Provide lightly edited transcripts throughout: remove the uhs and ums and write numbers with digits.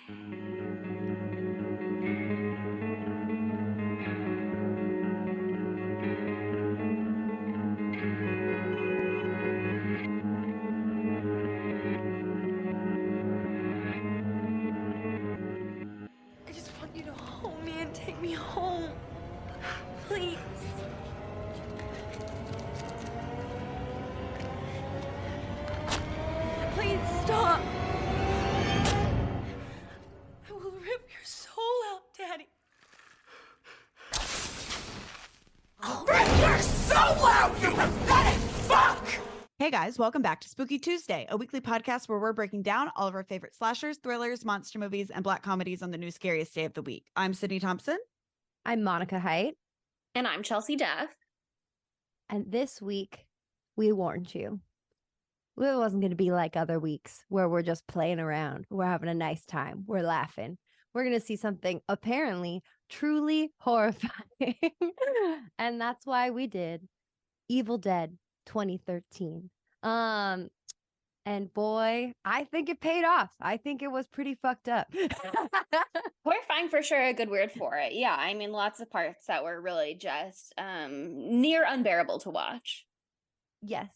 I just want you to hold me and take me home. Please. Please stop. I will rip your soul out, Daddy. I'll rip your soul out, you pathetic fuck! Hey guys, welcome back to Spooky Tuesday, a weekly podcast where we're breaking down all of our favorite slashers, thrillers, monster movies, and black comedies on the new scariest day of the week. I'm Sydney Thompson. I'm Monica Height. And I'm Chelsea Duff. And this week, we warned you. It wasn't going to be like other weeks where we're just playing around. We're having a nice time. We're laughing. We're going to see something apparently truly horrifying. And that's why we did Evil Dead 2013. And boy, I think it paid off. I think it was pretty fucked up. Horrifying for sure, a good word for it. Yeah, I mean, lots of parts that were really just near unbearable to watch. Yes.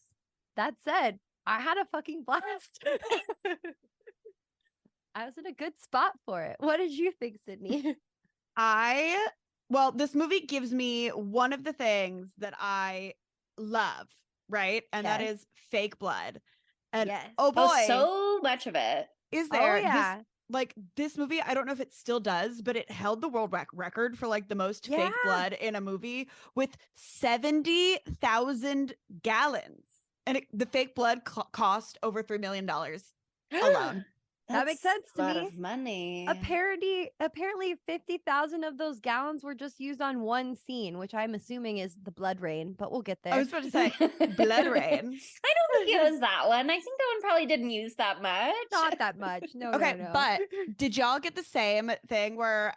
That said, I had a fucking blast. I was in a good spot for it. What did you think, Sydney? Well, this movie gives me one of the things that I love, right? And that Yes. is fake blood. And Yes. oh boy, Oh, so much of it. is there yeah. this movie, I don't know if it still does, but it held the world record for like the most fake Yeah. blood in a movie with 70,000 gallons. And the fake blood cost over $3 million alone. That makes sense to a lot me. of money. Apparently 50,000 of those gallons were just used on one scene, which I'm assuming is the blood rain, but we'll get there. I was about to say blood rain. I don't think it was that one. I think that one probably didn't use that much. Not that much. No, Okay, no. but did y'all get the same thing where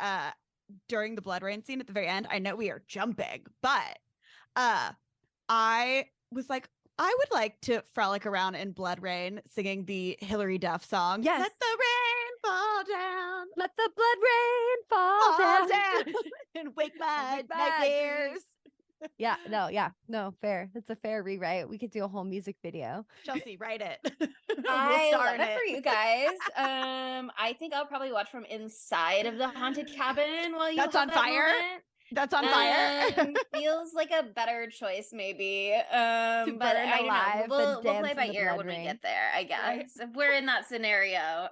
during the blood rain scene at the very end, I know we are jumping, but I was like, I would like to frolic around in blood rain singing the Hillary Duff song. Yes. Let the rain fall down. Let the blood rain fall down. And wake my Wake my nightmares. Yeah, no, fair. It's a fair rewrite. We could do a whole music video. Chelsea, write it. I star love in it for you guys. I think I'll probably watch from inside of the haunted cabin while you That's have on that fire? moment. That's on fire. Feels like a better choice, maybe. To But burn I don't alive know. and We'll dance play in by the ear blood when we rain. get there, I guess. Right. If we're in that scenario,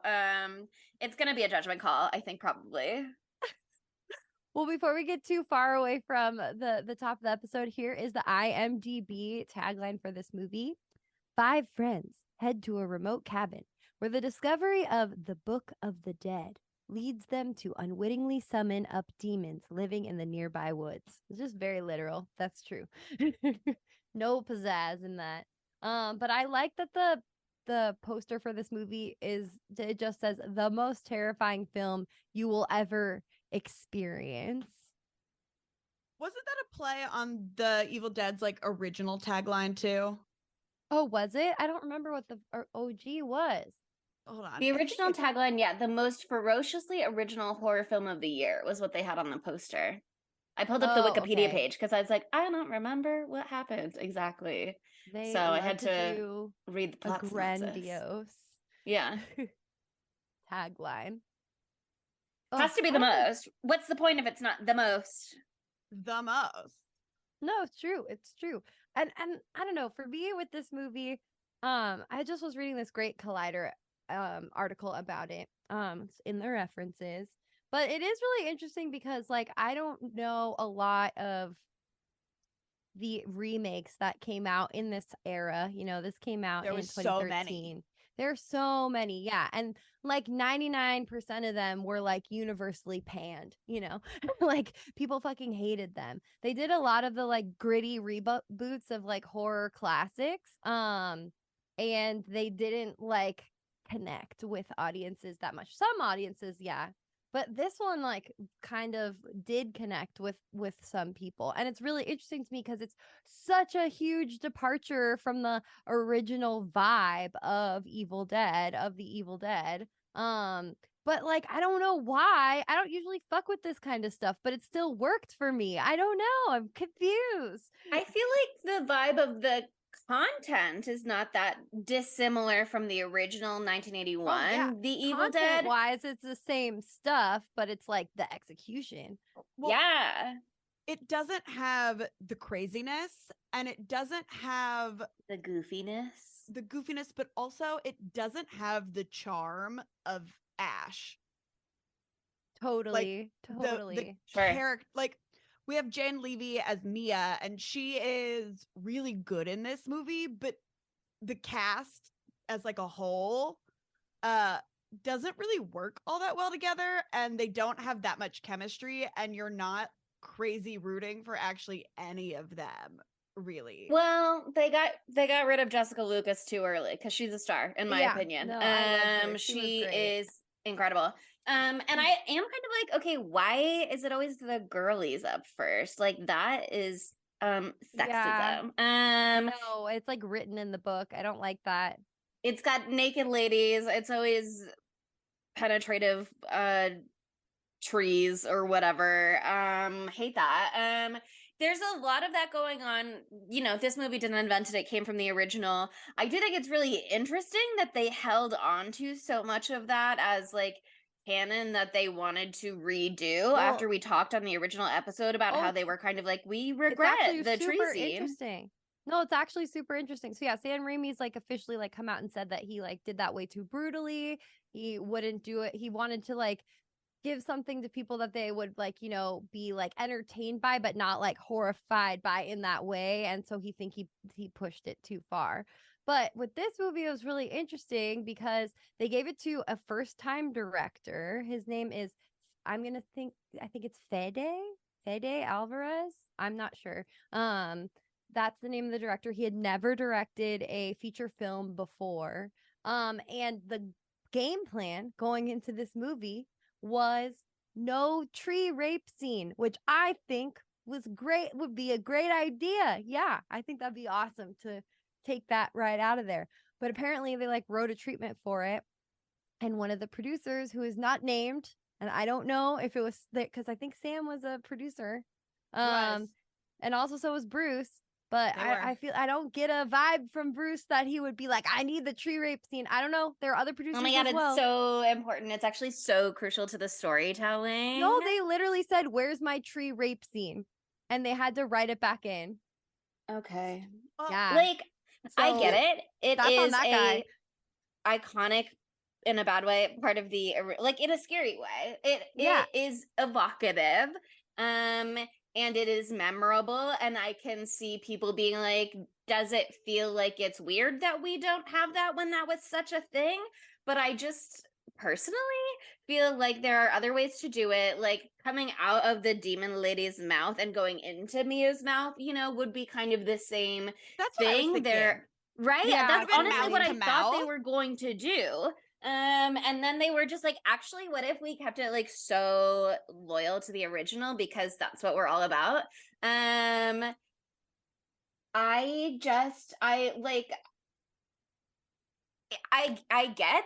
it's gonna be a judgment call, I think, probably. Well, before we get too far away from the top of the episode, here is the IMDb tagline for this movie. 5 friends head to a remote cabin where the discovery of the Book of the Dead leads them to unwittingly summon up demons living in the nearby woods. It's just very literal. That's true. No pizzazz in that. But I like that the poster for this movie it just says the most terrifying film you will ever experience. Wasn't that a play on the Evil Dead's like original tagline too? Oh, was it? I don't remember what the OG was. Hold on. The original tagline, yeah, the most ferociously original horror film of the year was what they had on the poster. I pulled up the Oh, Wikipedia okay. page because I was like, I don't remember what happened exactly. They So I love had to do read the a plot synopsis. grandiose Yeah. tagline. Has to be the most. What's the point if it's not the most? The most. No, it's true. It's true. And I don't know, for me with this movie, I just was reading this great Collider article about it in the references. But it is really interesting because like I don't know a lot of the remakes that came out in this era. You know, this came out There in was so 2013. many. There's so many, yeah. And like 99% of them were like universally panned, you know, like people fucking hated them. They did a lot of the like gritty reboots of like horror classics. And they didn't like connect with audiences that much. Some audiences, yeah. But this one like kind of did connect with some people. And it's really interesting to me because it's such a huge departure from the original vibe of the Evil Dead. But like, I don't know why. I don't usually fuck with this kind of stuff, but it still worked for me. I don't know. I'm confused. I feel like the vibe of the content is not that dissimilar from the original 1981 Oh, yeah. The Evil Dead. Content-wise, it's the same stuff, but it's like the execution. Well, Yeah, it doesn't have the craziness and it doesn't have the goofiness. the goofiness, but also it doesn't have the charm of Ash. Totally. The Sure. character, like we have Jane Levy as Mia, and she is really good in this movie, but the cast as like a whole doesn't really work all that well together, and they don't have that much chemistry, and you're not crazy rooting for actually any of them, really. Well, they got rid of Jessica Lucas too early because she's a star, in my opinion. No, I loved her. She was great. is incredible. And I am kind of like, okay, why is it always the girlies up first? Like that is sexism. Yeah. No, it's like written in the book. I don't like that. It's got naked ladies. It's always penetrative trees or whatever. Hate that. There's a lot of that going on. You know, this movie didn't invent it. It came from the original. I do think it's really interesting that they held on to so much of that as like canon that they wanted to redo after we talked on the original episode about how they were kind of like, we regret the tree super scene. Interesting. No, it's actually super interesting. So yeah, Sam Raimi's like officially like come out and said that he like did that way too brutally. He wouldn't do it. He wanted to like give something to people that they would like, you know, be like entertained by, but not like horrified by in that way. And so he pushed it too far. But with this movie, it was really interesting because they gave it to a first-time director. His name is, I think it's Fede Alvarez. I'm not sure. That's the name of the director. He had never directed a feature film before. And the game plan going into this movie was no tree rape scene, which I think would be a great idea. Yeah, I think that'd be awesome to take that right out of there. But apparently they like wrote a treatment for it. And one of the producers, who is not named, and I don't know if it was because I think Sam was a producer. And also so was Bruce. But I feel I don't get a vibe from Bruce that he would be like, I need the tree rape scene. I don't know. There are other producers. Oh my God, it's so important. It's actually so crucial to the storytelling. No, they literally said, where's my tree rape scene? And they had to write it back in. Okay. Yeah. Like, So, I get it. It is that guy. Iconic in a bad way, part of the, like in a scary way. It is evocative. And it is memorable, and I can see people being like, does it feel like it's weird that we don't have that when that was such a thing? But I just personally feel like there are other ways to do it. Like coming out of the demon lady's mouth and going into Mia's mouth, you know, would be kind of the same thing there. Right? Yeah, that's honestly what I mouth. thought they were going to do. And then they were just like, actually, what if we kept it like so loyal to the original because that's what we're all about? I get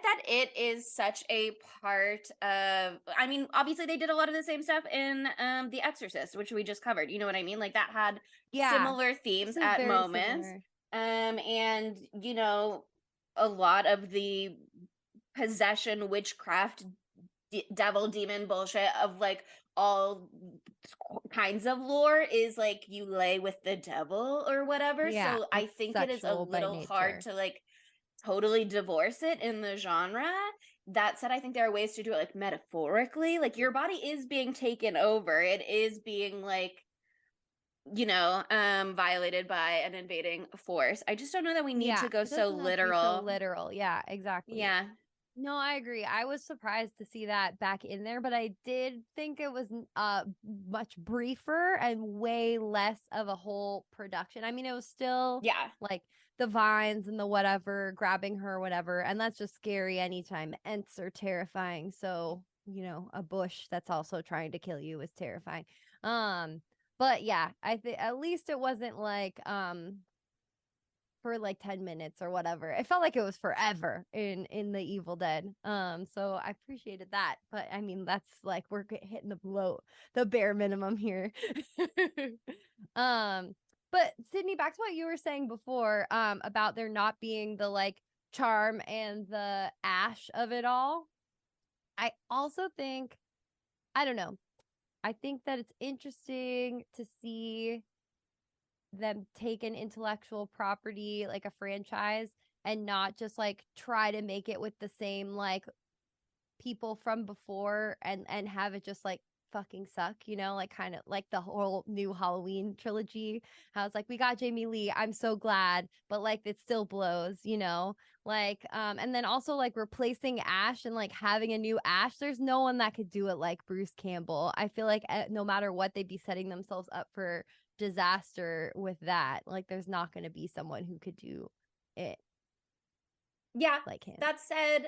that it is such a part of, I mean, obviously they did a lot of the same stuff in The Exorcist, which we just covered. You know what I mean? Like that had similar themes at moments. And you know, a lot of the possession, witchcraft, devil, demon bullshit of like all kinds of lore is like you lay with the devil or whatever. Yeah, so I think it is a little hard to like totally divorce it in the genre. That said, I think there are ways to do it like metaphorically. Like your body is being taken over. It is being like, you know, violated by an invading force. I just don't know that we need to go so literal. Yeah, exactly. Yeah. No, I agree. I was surprised to see that back in there, but I did think it was much briefer and way less of a whole production. I mean, it was still like the vines and the whatever, grabbing her, whatever, and that's just scary anytime. Ents are terrifying. So, you know, a bush that's also trying to kill you is terrifying. But yeah, I think at least it wasn't like for like 10 minutes or whatever. It felt like it was forever in the Evil Dead. So I appreciated that. But I mean, that's like we're hitting the bare minimum here. But Sydney, back to what you were saying before, about there not being the like charm and the ash of it all. I also think, I don't know. I think that it's interesting to see them take an intellectual property like a franchise and not just like try to make it with the same like people from before and have it just like fucking suck, you know, like kind of like the whole new Halloween trilogy. How it's like we got Jamie Lee, I'm so glad, but like it still blows, you know, like and then also like replacing Ash and like having a new Ash. There's no one that could do it like Bruce Campbell. I feel like no matter what, they'd be setting themselves up for disaster with that. Like there's not going to be someone who could do it like him. That said,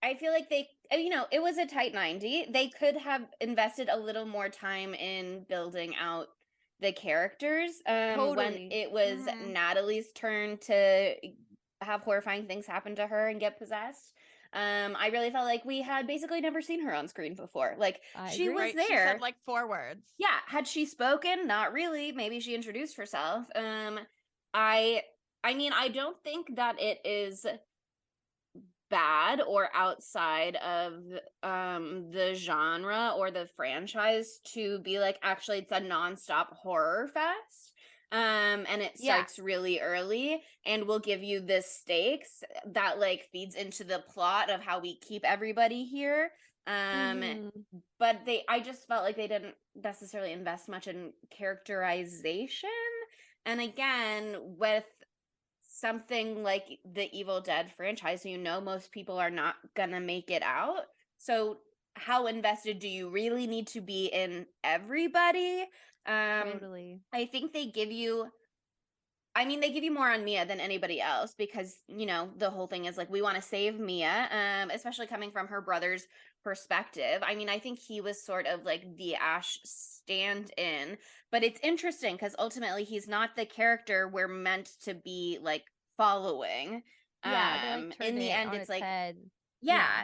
I feel like they, you know, it was a tight 90. They could have invested a little more time in building out the characters. When it was Natalie's turn to have horrifying things happen to her and get possessed. I really felt like we had basically never seen her on screen before. Like she was there. She said like 4 words. Yeah. Had she spoken? Not really. Maybe she introduced herself. I mean, I don't think that it is bad or outside of the genre or the franchise to be like, actually it's a nonstop horror fest. And it starts really early and will give you the stakes that like feeds into the plot of how we keep everybody here. But I just felt like they didn't necessarily invest much in characterization. And again, with something like the Evil Dead franchise, you know, most people are not gonna make it out. So how invested do you really need to be in everybody? Totally. I think they give you more on Mia than anybody else because, you know, the whole thing is like, we want to save Mia, especially coming from her brother's perspective. I mean, I think he was sort of like the Ash stand-in, but it's interesting because ultimately he's not the character we're meant to be like following. They, like, in the end, it's like, head.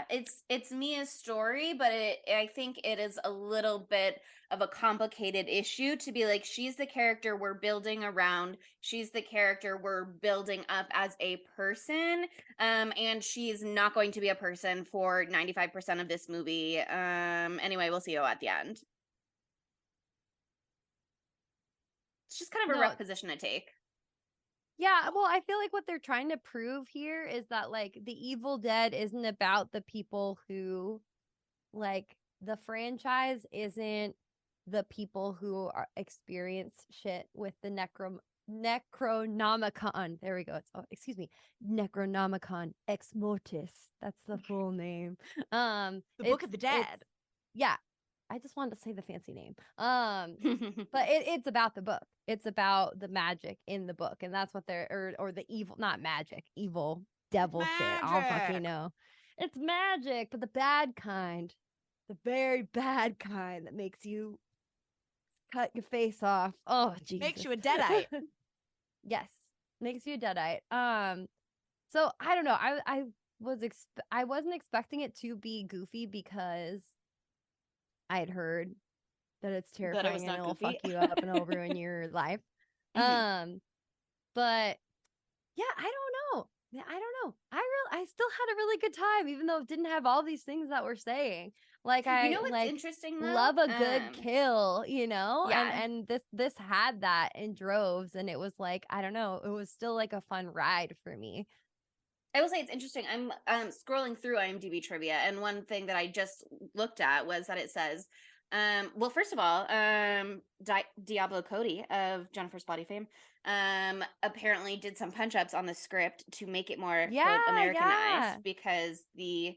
It's Mia's story, but I think it is a little bit of a complicated issue to be like, she's the character we're building around. She's the character we're building up as a person. And she's not going to be a person for 95% of this movie. Anyway, we'll see you at the end. It's just kind of a rough position to take. Yeah, well, I feel like what they're trying to prove here is that like the Evil Dead isn't about the people who, like, the franchise isn't the people who experience shit with the Necronomicon. There we go. Excuse me, Necronomicon Ex Mortis. That's the full name. The Book of the Dead. Yeah. I just wanted to say the fancy name. But it's about the book. It's about the magic in the book. And that's what they're, or the evil, not magic, evil devil shit. I'll fucking know. It's magic, but the bad kind. The very bad kind that makes you cut your face off. Oh, Jesus. Makes you a deadite. Yes. Makes you a deadite. So I don't know. I wasn't expecting it to be goofy because I had heard that it's terrifying and it'll fuck you up and it'll ruin your life. But yeah, I don't know. I still had a really good time, even though it didn't have all these things that we're saying. Like you know what's interesting though? Love a good kill, you know? Yeah. And this had that in droves, and it was like, I don't know, it was still like a fun ride for me. I will say it's interesting. I'm scrolling through IMDb trivia, and one thing that I just looked at was that it says, well, first of all, Diablo Cody of Jennifer's Body fame, apparently did some punch-ups on the script to make it more quote, Americanized because the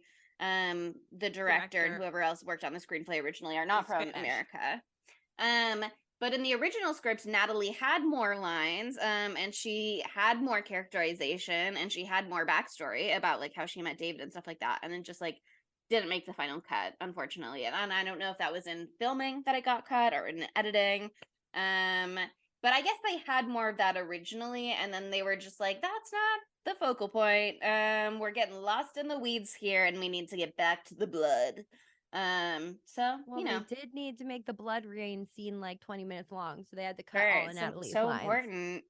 director and whoever else worked on the screenplay originally are not from America. But in the original script, Natalie had more lines, and she had more characterization, and she had more backstory about like how she met David and stuff like that, and then just like didn't make the final cut, unfortunately. And I don't know if that was in filming that it got cut or in editing. But I guess they had more of that originally, and then they were just like, that's not the focal point. We're getting lost in the weeds here, and we need to get back to the blood. So Well, you know, they did need to make the blood rain scene like 20 minutes long, so they had to cut sure, all of it's Natalie's so lines. important.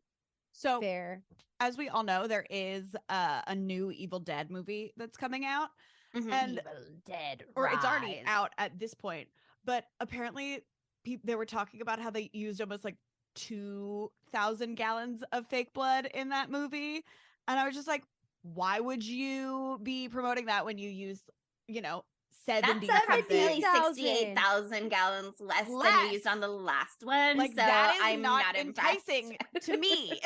So, Fair. as we all know, there is a new Evil Dead movie that's coming out, Mhm. and Evil Dead or it's already Rise. out at this point. But apparently, they were talking about how they used almost like 2,000 gallons of fake blood in that movie, and I was just like, why would you be promoting that when you use, you know, 70 That's approximately 70,000. 68,000 gallons less than you used on the last one. Like so that is I'm not not impressed. enticing to me.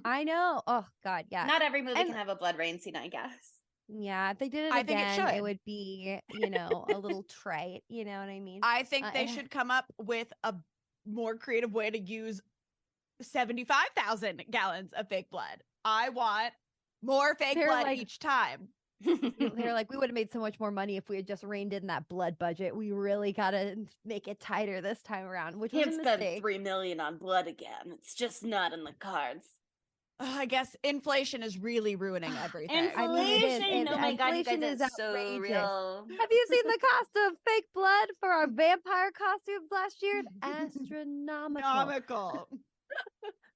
I know. Oh God, yeah. Not every movie And- can have a blood rain scene, I guess. Yeah, if they did it I think it again, should. would be, a little trite. You know what I mean? I think they it- should come up with a more creative way to use 75,000 gallons of fake blood. I want more fake They're blood like- each time. They're like, we would have made so much more money if we had just reined in that blood budget. We really gotta make it tighter this time around, which was Can't a spend mistake. $3 million on blood again. It's just not in the cards. I guess inflation is really ruining everything. I mean, it is. Inflation! Oh my god, you guys, inflation is it's so outrageous. real. Have you seen the cost of fake blood for our vampire costumes last year? It's astronomical. Comical.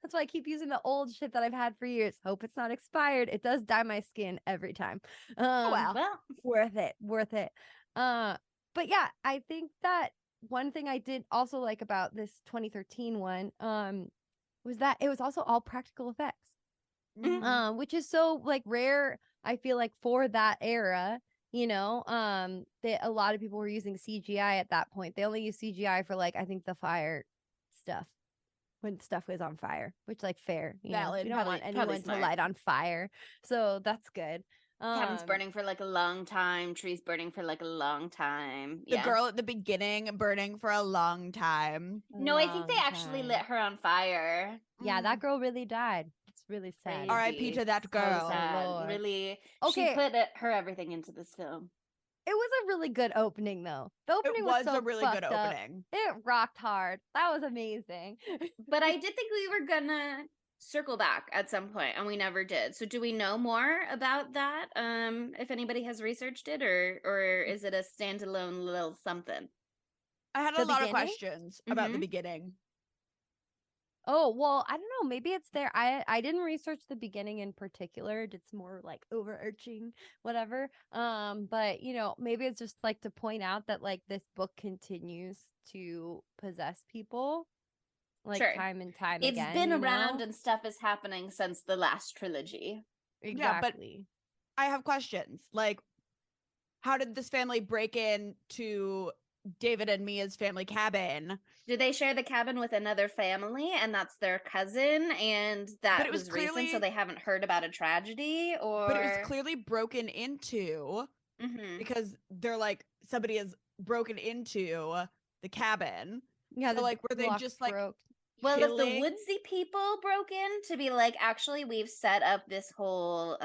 That's why I keep using the old shit that I've had for years. Hope it's not expired. It does dye my skin every time. Well. Worth it. But yeah, I think that one thing I did also like about this 2013 one, was that it was also all practical effects. Mhm. Which is so like rare, I feel like, for that era. That a lot of people were using CGI at that point. They only used CGI for like, I think, the fire stuff, when stuff was on fire, which, like, fair. Valid. You don't want Probably anyone to smart. light on fire, so that's good. Cabin's burning for like a long time. Trees burning for like a long time. The Yeah. girl at the beginning burning for a long time. No, I think they actually lit her on fire. Yeah, that girl really died. It's really sad. R.I.P. to that So girl. sad. Lord. Really. Okay. She put her everything into this film. It was a really good opening, though. The opening It was so a really good fucked up. opening. It rocked hard. That was amazing. But I did think we were gonna circle back at some point, and we never did. So do we know more about that? If anybody has researched it, or is it a standalone little something? I had a The lot of beginning? questions about the Mhm. beginning. Oh, well, I don't know. Maybe it's there. I didn't research the beginning in particular. It's more like overarching, whatever. But maybe it's just like to point out that like this book continues to possess people, like Sure. time and time It's again. been around and stuff is happening since the last trilogy. Yeah, but- Exactly. I have questions. Like, how did this family break into David and Mia's family cabin? Do they share the cabin with another family and that's their cousin, and that it was was recent, so clearly- they haven't heard about a tragedy? Or But it was clearly broken into Mhm. because they're like, somebody has broken into the cabin. Yeah, So, the like, were they lock just like broke. Well, if the killing- woodsy people broke in to be like, actually, we've set up this whole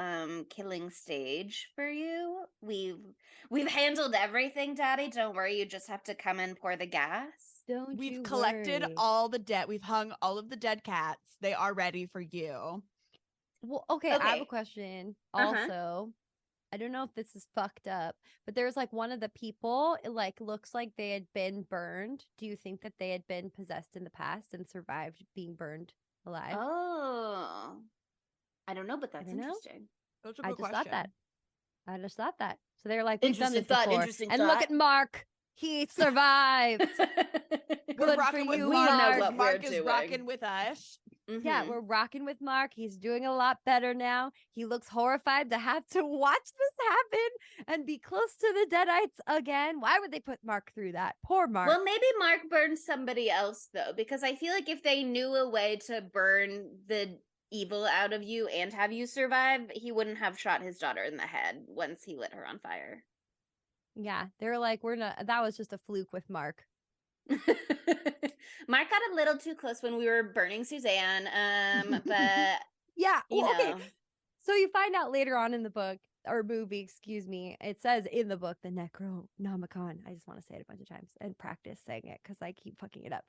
killing stage for you. We've handled everything, Daddy. Don't worry, you just have to come and pour the gas. Don't We've you collected worry. all the debt. We've hung all of the dead cats. They are ready for you. Well, okay, I have Okay. a question. Uh-huh. Also, I don't know if this is fucked up, but there's like one of the people, it like looks like they had been burned. Do you think that they had been possessed in the past and survived being burned alive? Oh, I don't know, but that's don't know. interesting. That's a I good just question. thought that. So they're like, we've done this Interesting thought, before. interesting And look thought. at Mark. He survived. We're Good for rocking with you, We know Mark. what Mark we're is doing. rocking with us. Yeah, Mhm. we're rocking with Mark. He's doing a lot better now. He looks horrified to have to watch this happen and be close to the Deadites again. Why would they put Mark through that? Poor Mark. Well, maybe Mark burned somebody else though, because I feel like if they knew a way to burn the evil out of you and have you survive, he wouldn't have shot his daughter in the head once he lit her on fire. Yeah, they were like, we're not. That was just a fluke with Mark. Mark got a little too close when we were burning Suzanne, but Yeah. you Well, okay. know. So you find out later on in the book or movie, excuse me. It says in the book the Necronomicon. I just want to say it a bunch of times and practice saying it because I keep fucking it up.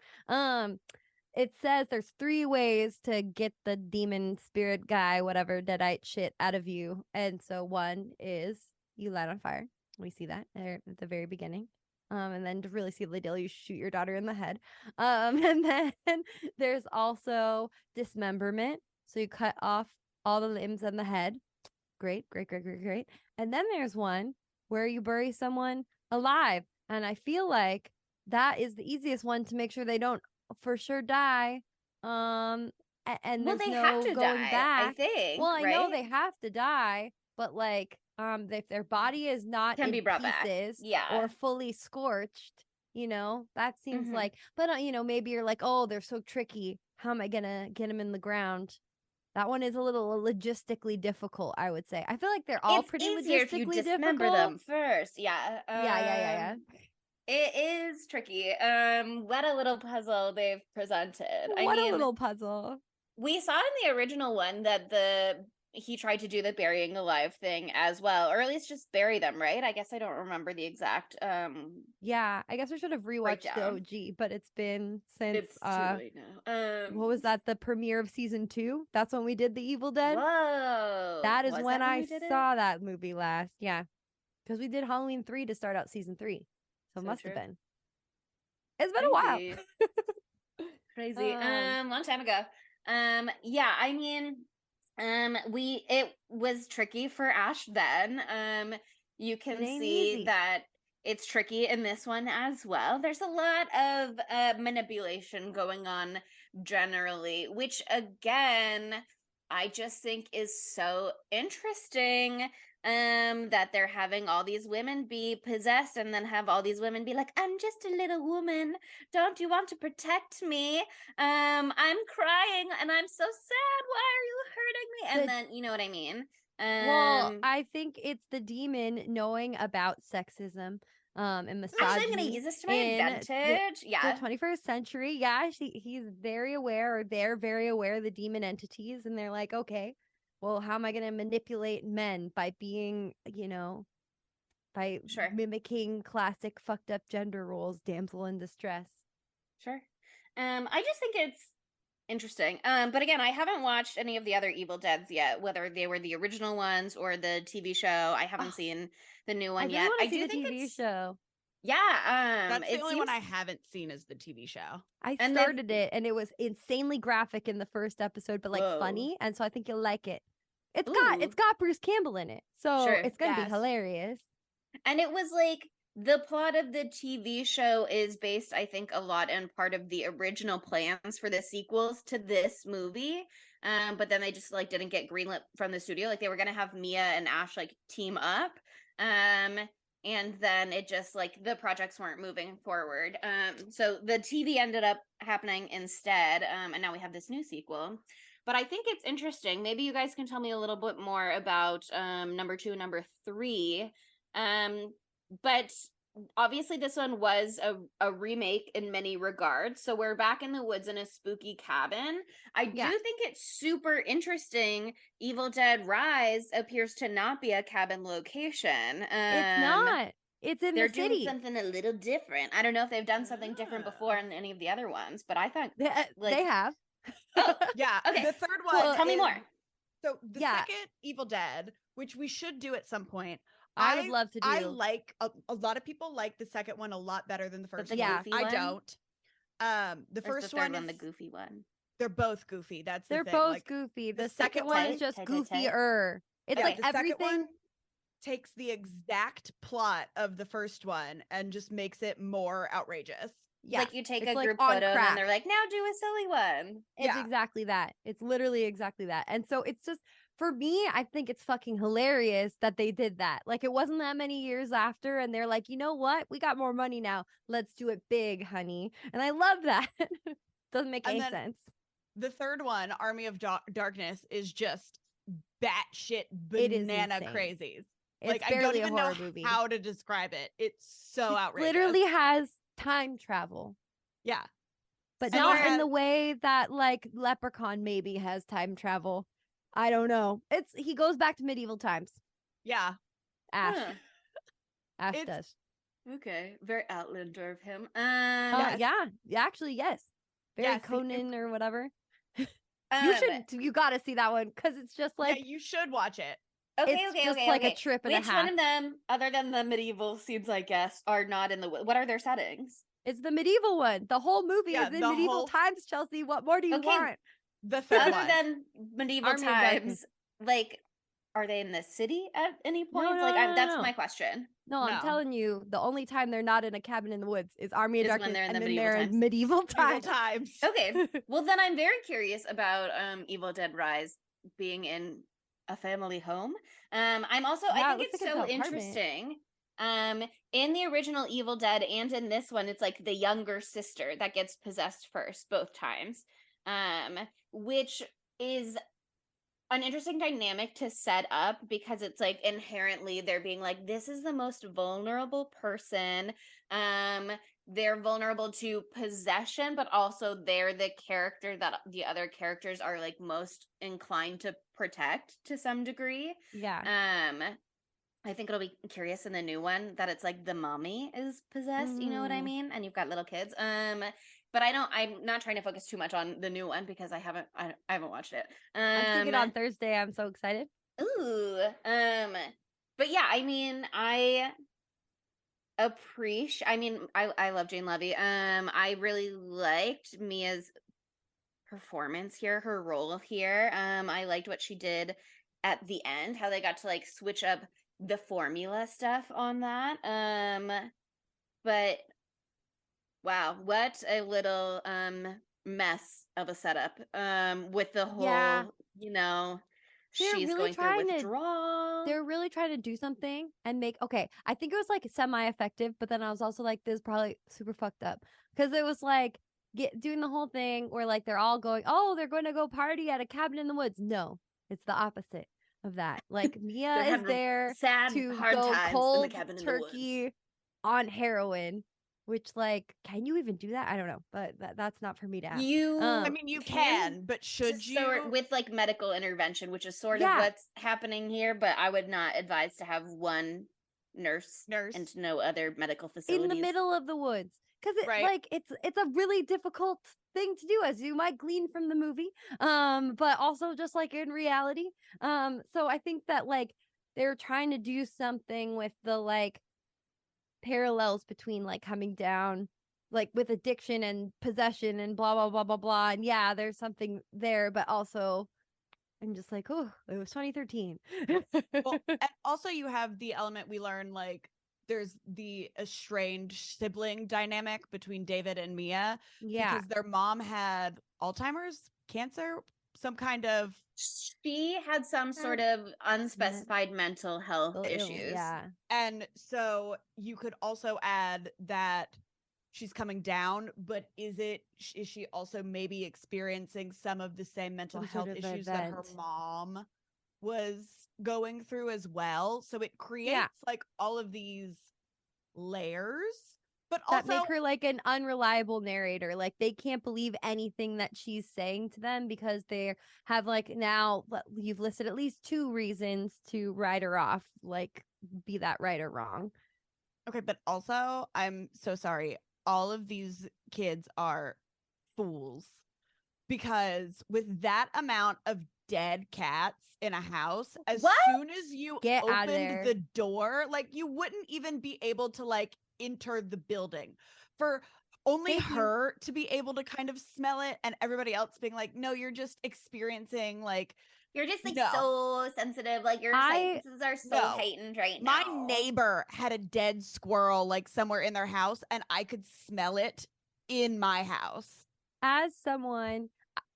it says there's 3 ways to get the demon spirit guy, whatever, deadite shit out of you. And so one is you light on fire. We see that there at the very beginning. And then to really seal the deal, you shoot your daughter in the head. And then there's also dismemberment. So you cut off all the limbs and the head. Great. And then there's one where you bury someone alive. And I feel like that is the easiest one to make sure they don't for sure die. And Well, there's they no have to going die, back. I think. Well, I know right? they have to die, but like, if their body is not Can in be brought back. pieces Yeah. or fully scorched, that seems Mhm. like. But maybe you're like, oh, they're so tricky. How am I gonna get them in the ground? That one is a little logistically difficult, I would say. I feel like they're all It's pretty easier if you logistically dismember difficult. them first. Yeah. Yeah. It is tricky. What a little puzzle they've presented. I What mean, a little puzzle. we saw in the original one that he tried to do the burying alive thing as well, or at least just bury them, right? I guess I don't remember the exact Yeah, I guess I should have rewatched the breakdown. OG, but it's been since It's too late now. what was that? The premiere of season 2? That's when we did the Evil Dead. Whoa. That is Was when that I we did it? saw that movie last. Yeah, because we did Halloween 3 to start out season 3, so it So must true. have been. It's been a while. Crazy. Long time ago. Yeah, I mean, it was tricky for Ash then. You can ain't see easy. that it's tricky in this one as well. There's a lot of manipulation going on generally, which again, I just think is so interesting. That they're having all these women be possessed and then have all these women be like, I'm just a little woman. Don't you want to protect me? I'm crying and I'm so sad. Why are you hurting me? And then, you know what I mean? Well, I think it's the demon knowing about sexism and misogyny. Actually, I'm going to use this to my in advantage. Yeah. The 21st century. Yeah, he's very aware, or they're very aware of the demon entities, and they're like, okay, well, how am I going to manipulate men by being, by Sure. mimicking classic fucked up gender roles, damsel in distress. Sure. I just think it's interesting. But again, I haven't watched any of the other Evil Deads yet, whether they were the original ones or the TV show. I haven't seen the new one yet. I do think the TV show. Yeah, That's the only one I haven't seen is the TV show. I started it and it was insanely graphic in the first episode, but like funny, and so I think you'll like it. It's got Bruce Campbell in it, so it's gonna be hilarious. And it was like the plot of the TV show is based, I think, a lot in part of the original plans for the sequels to this movie. But then they just like didn't get greenlit from the studio. Like they were gonna have Mia and Ash like team up. And then it just like the projects weren't moving forward. So the TV ended up happening instead. And now we have this new sequel. But I think it's interesting. Maybe you guys can tell me a little bit more about number 2 and number 3. But obviously this one was a remake in many regards. So we're back in the woods in a spooky cabin. I do think it's super interesting. Evil Dead Rise appears to not be a cabin location. It's not. It's in the city. They're doing something a little different. I don't know if they've done something different before in any of the other ones, but I thought they have. Oh, yeah. Okay. The third one. Tell me more. So the second Evil Dead, which we should do at some point. I would love to do. I like a lot of people like the second one a lot better than the first one. I don't. The first the third one the goofy one. They're both goofy. That's the they're thing. both like, goofy. The second one is just tight. goofier. It's like the everything. Second one takes the exact plot of the first one and just makes it more outrageous. Yeah, like you take a like group photo and they're like, now do a silly one. It's exactly that. It's literally exactly that. And so it's just, for me, I think it's fucking hilarious that they did that. Like it wasn't that many years after and they're like, you know what? We got more money now. Let's do it big, honey. And I love that. Doesn't make any sense. The third one, Army of Darkness, is just batshit banana crazies. It's like I don't even know how to describe it. It's so outrageous. Literally has time travel. Yeah. But not in the way that like Leprechaun maybe has time travel. I don't know. He goes back to medieval times. Yeah. Ash. Ash does. Okay. Very Outlander of him. Yeah. Actually, yes. Yeah, Barry see, Conan or whatever. Um, You gotta see that one because it's just like yeah, you should watch it. okay, it's okay, just okay, like a okay. trip and a Which half. one of them, other than the medieval scenes, I guess, are not in the what are their settings? It's the medieval one. The whole movie Yeah, is in the medieval whole- times, Chelsea. What more do you Okay. want? The third Other one. than medieval Army of Darkness. times, like, are they in the city at any No, point? no, Like, no, no, that's no. my question. No, I'm No. telling you, the only time they're not in a cabin in the woods is Army of Is when Darkness, they're in and the then medieval they're times. in medieval Medieval times. times. Okay. Well, then I'm very curious about Evil Dead Rise being in a family home. I'm also Yeah, I it think looks it's like it's so an apartment. interesting. In the original Evil Dead and in this one, it's like the younger sister that gets possessed first, both times. Which is an interesting dynamic to set up because it's like inherently they're being like, this is the most vulnerable person. They're vulnerable to possession, but also they're the character that the other characters are like most inclined to protect to some degree. Yeah. I think it'll be curious in the new one that it's like the mommy is possessed, you know what I Mm. mean? And you've got little kids. But I'm not trying to focus too much on the new one because I haven't watched it. I'm seeing it on Thursday. I'm so excited. Ooh. But yeah, I mean, I love Jane Levy. I really liked Mia's performance here, her role here. I liked what she did at the end, how they got to like switch up the formula stuff on that. But wow, what a little mess of a setup. With the whole, Yeah. They're she's really going through trying to- withdrawal. They're really trying to do something and make okay. I think it was like semi-effective, but then I was also like, this is probably super fucked up because it was like doing the whole thing where like they're all going, oh, they're going to go party at a cabin in the woods. No, it's the opposite of that. Like Mia They're is having there sad, to hard go times in cold the cabin in the woods. turkey on heroin, which like, can you even do that? I don't know, but that's not for me to ask. I mean, you can, but should you? Sort with like medical intervention, which is sort Yeah. of what's happening here, but I would not advise to have one nurse and no other medical facilities in the middle of the woods because Right. like it's a really difficult thing to do, as you might glean from the movie, but also just like in reality. So I think that like they're trying to do something with the like parallels between like coming down like with addiction and possession and blah blah blah blah blah, and yeah, there's something there, but also I'm just like, oh, it was 2013. Well, and also you have the element we learn like there's the estranged sibling dynamic between David and Mia Yeah, because their mom had Alzheimer's, cancer, some kind of she had some sort of unspecified mental health ill, issues. yeah. and so you could also add that she's coming down, but is she also maybe experiencing some of the same mental Some health sort of issues that her event. mom was going through as well? So it creates like all of these layers, but That also make her like an unreliable narrator. Like they can't believe anything that she's saying to them because they have like now you've listed at least 2 reasons to write her off, like be that right or wrong. okay, but also I'm so sorry. All of these kids are fools because with that amount of dead cats in a house, as What? soon as you Get outta opened there. the door, like you wouldn't even be able to like enter the building for only Thank you. her to be able to kind of smell it and everybody else being like, no, you're just experiencing like You're just like No. so sensitive. Like your senses are so No. heightened right my now. neighbor had a dead squirrel like somewhere in their house and I could smell it in my house. As someone,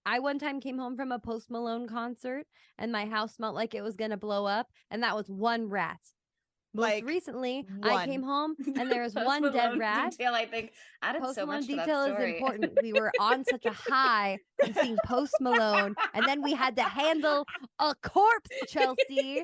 I one time came home from a Post Malone concert and my house smelled like it was going to blow up, and that was one rat. Most Like, recently, one. I came home and there was Post one dead Malone rat. Detail, I think added Post so Malone much to that detail is story. important. We were on such a high from seeing Post Malone, and then we had to handle a corpse, Chelsea.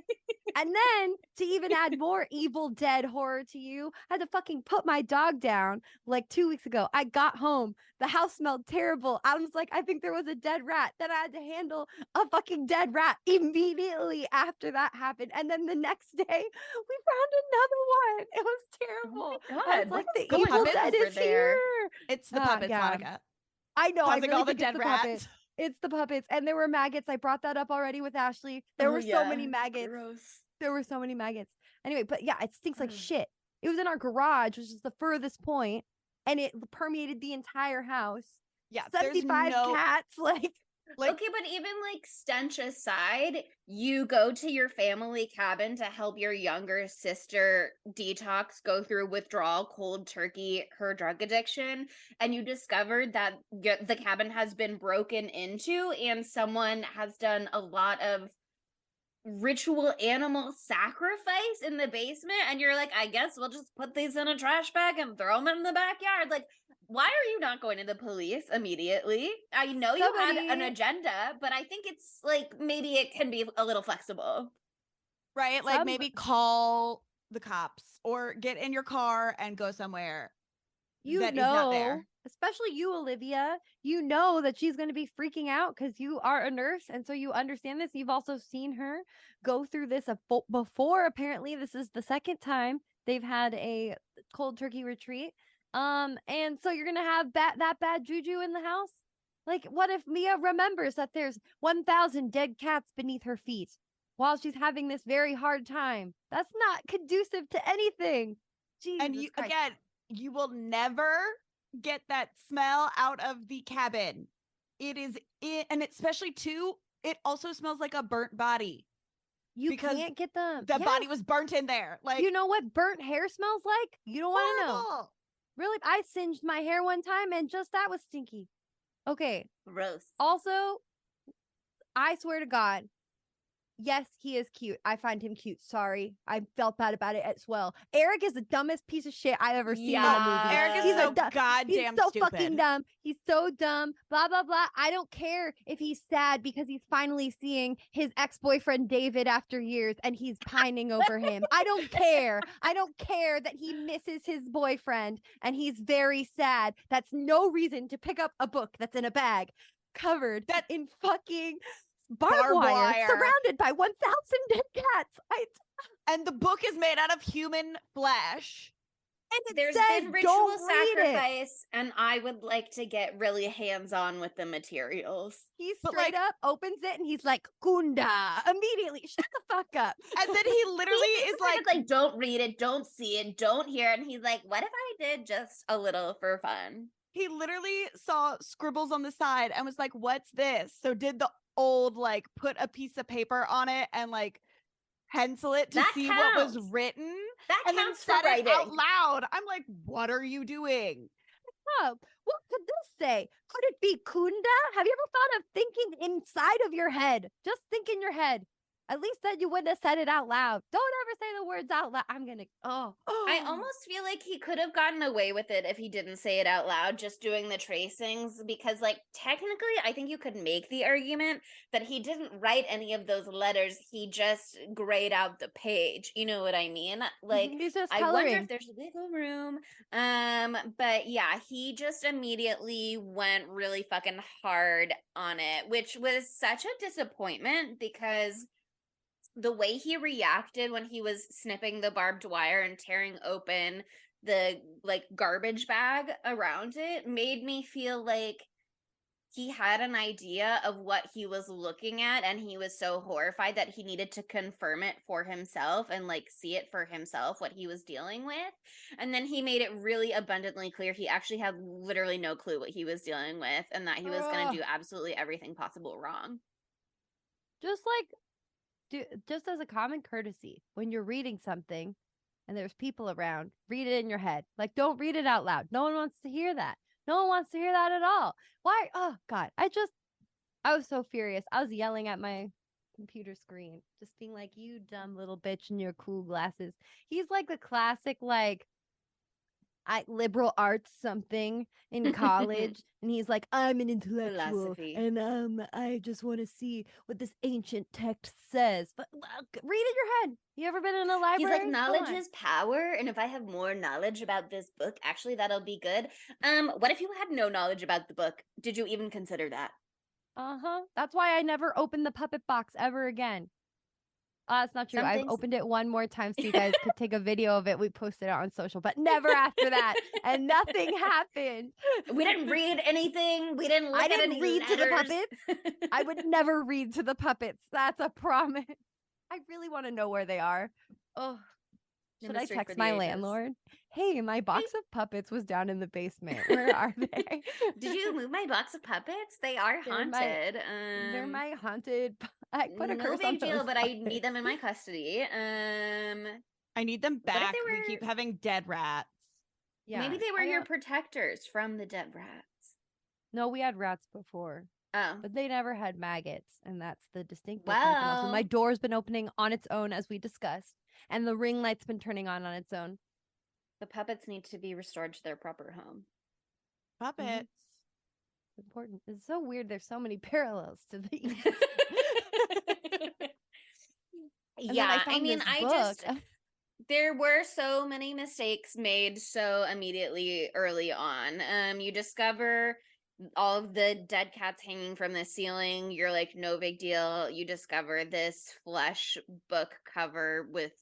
And then to even add more Evil Dead horror to you, I had to fucking put my dog down like 2 weeks ago. I got home. The house smelled terrible. I was like, I think there was a dead rat. Then I had to handle a fucking dead rat immediately after that happened. And then the next day, we found another one. It was terrible. Oh my I was God, like, what's the going Evil on Dead over is there? here. It's the Ah, puppets, yeah. Monica. I know. Causing I really all the think it's dead the rats. puppets. It's the puppets. And there were maggots. I brought that up already with Ashley. There were so many maggots. Gross. There were so many maggots. Anyway, but yeah, it stinks like Ugh. shit. It was in our garage, which is the furthest point, and it permeated the entire house. Yeah, 75 cats. Like, Okay, but even like stench aside, you go to your family cabin to help your younger sister detox, go through withdrawal, cold turkey, her drug addiction, and you discovered that the cabin has been broken into and someone has done a lot of ritual animal sacrifice in the basement, and you're like, I guess we'll just put these in a trash bag and throw them in the backyard. Like, why are you not going to the police immediately? I know you had an agenda, but I think it's like maybe it can be a little flexible. Right? Like maybe call the cops or get in your car and go somewhere that is not there. Especially you, Olivia, you know that she's going to be freaking out because you are a nurse. And so you understand this. You've also seen her go through this before. Apparently, this is the second time they've had a cold turkey retreat. And so you're going to have that bad juju in the house. Like, what if Mia remembers that there's 1,000 dead cats beneath her feet while she's having this very hard time? That's not conducive to anything. Jesus And Christ. again, you will never get that smell out of the cabin. It is and especially too, it also smells like a burnt body. You can't get them. The body was burnt in there. Like, you know what burnt hair smells like? You don't want to know. Really? I singed my hair one time and just that was stinky. Okay. Gross. Also, I swear to God, yes, he is cute. I find him cute. Sorry. I felt bad about it as well. Eric is the dumbest piece of shit I've ever seen in a movie. Eric is He's so goddamn He's so stupid. fucking dumb. He's so dumb. Blah, blah, blah. I don't care if he's sad because he's finally seeing his ex-boyfriend David after years and he's pining over him. I don't care. I don't care that he misses his boyfriend and he's very sad. That's no reason to pick up a book that's in a bag covered in fucking barbed wire, surrounded by 1,000 dead cats. And the book is made out of human flesh. And there's been ritual sacrifice, and I would like to get really hands-on with the materials. He straight up opens it and he's like, Kunda, immediately, shut the fuck up. And then he literally is like, don't read it, don't see it, don't hear it. And he's like, what if I did just a little for fun? He literally saw scribbles on the side and was like, what's this? So did the old, like, put a piece of paper on it and like pencil it to see what was written. That and then counts said for it writing out loud. I'm like, what are you doing? Oh, what could this say? Could it be Kunda? Have you ever thought of thinking inside of your head? Just think in your head. At least then you wouldn't have said it out loud. Don't ever say the words out loud. I'm gonna. I almost feel like he could have gotten away with it if he didn't say it out loud, just doing the tracings. Because, like, technically, I think you could make the argument that he didn't write any of those letters. He just grayed out the page. You know what I mean? Like, He's just I coloring. wonder if there's wiggle room. But yeah, he just immediately went really fucking hard on it, which was such a disappointment because the way he reacted when he was snipping the barbed wire and tearing open the like garbage bag around it made me feel like he had an idea of what he was looking at, and he was so horrified that he needed to confirm it for himself and like see it for himself what he was dealing with. And then he made it really abundantly clear he actually had literally no clue what he was dealing with, and that he was going to do absolutely everything possible wrong. Just as a common courtesy, when you're reading something and there's people around, read it in your head. Like, don't read it out loud. No one wants to hear that. No one wants to hear that at all. Why? Oh, God. I was so furious. I was yelling at my computer screen, just being like, you dumb little bitch in your cool glasses. He's like the classic, like, liberal arts something in college, and he's like, I'm an intellectual, Philosophy. and I just want to see what this ancient text says. But read it in your head. You ever been in a library? He's like, knowledge is power, and if I have more knowledge about this book, actually that'll be good. What if you had no knowledge about the book? Did you even consider that? That's why I never opened the puppet box ever again. That's not true. Some I've things- opened it one more time so you guys could take a video of it. We posted it on social, but never after that. And nothing happened. We didn't read anything. We didn't look I at didn't any read to the letters. puppets. I would never read to the puppets. That's a promise. I really want to know where they are. Oh, The should I mystery for text the my ages. landlord? Hey, my box of puppets was down in the basement. Where are they? Did you move my box of puppets? They are They're my- haunted. They're my haunted. I put a no curse on big deal, those but I need them in puppets. my custody. I need them What if back. they We were- keep having dead rats. Yeah, Maybe they were I your don't- protectors from the dead rats. No, we had rats before. Oh, But they never had maggots, and that's the distinct difference. And also, my Well- door's been opening on its own, as we discussed, and the ring light's been turning on its own. the puppets need to be restored to their proper home. Puppets. It's important. It's so weird. There's so many parallels to the East. And then Yeah, I found mean, this I book. just there were so many mistakes made so immediately early on. You discover all of the dead cats hanging from the ceiling. You're like, no big deal. You discover this flesh book cover with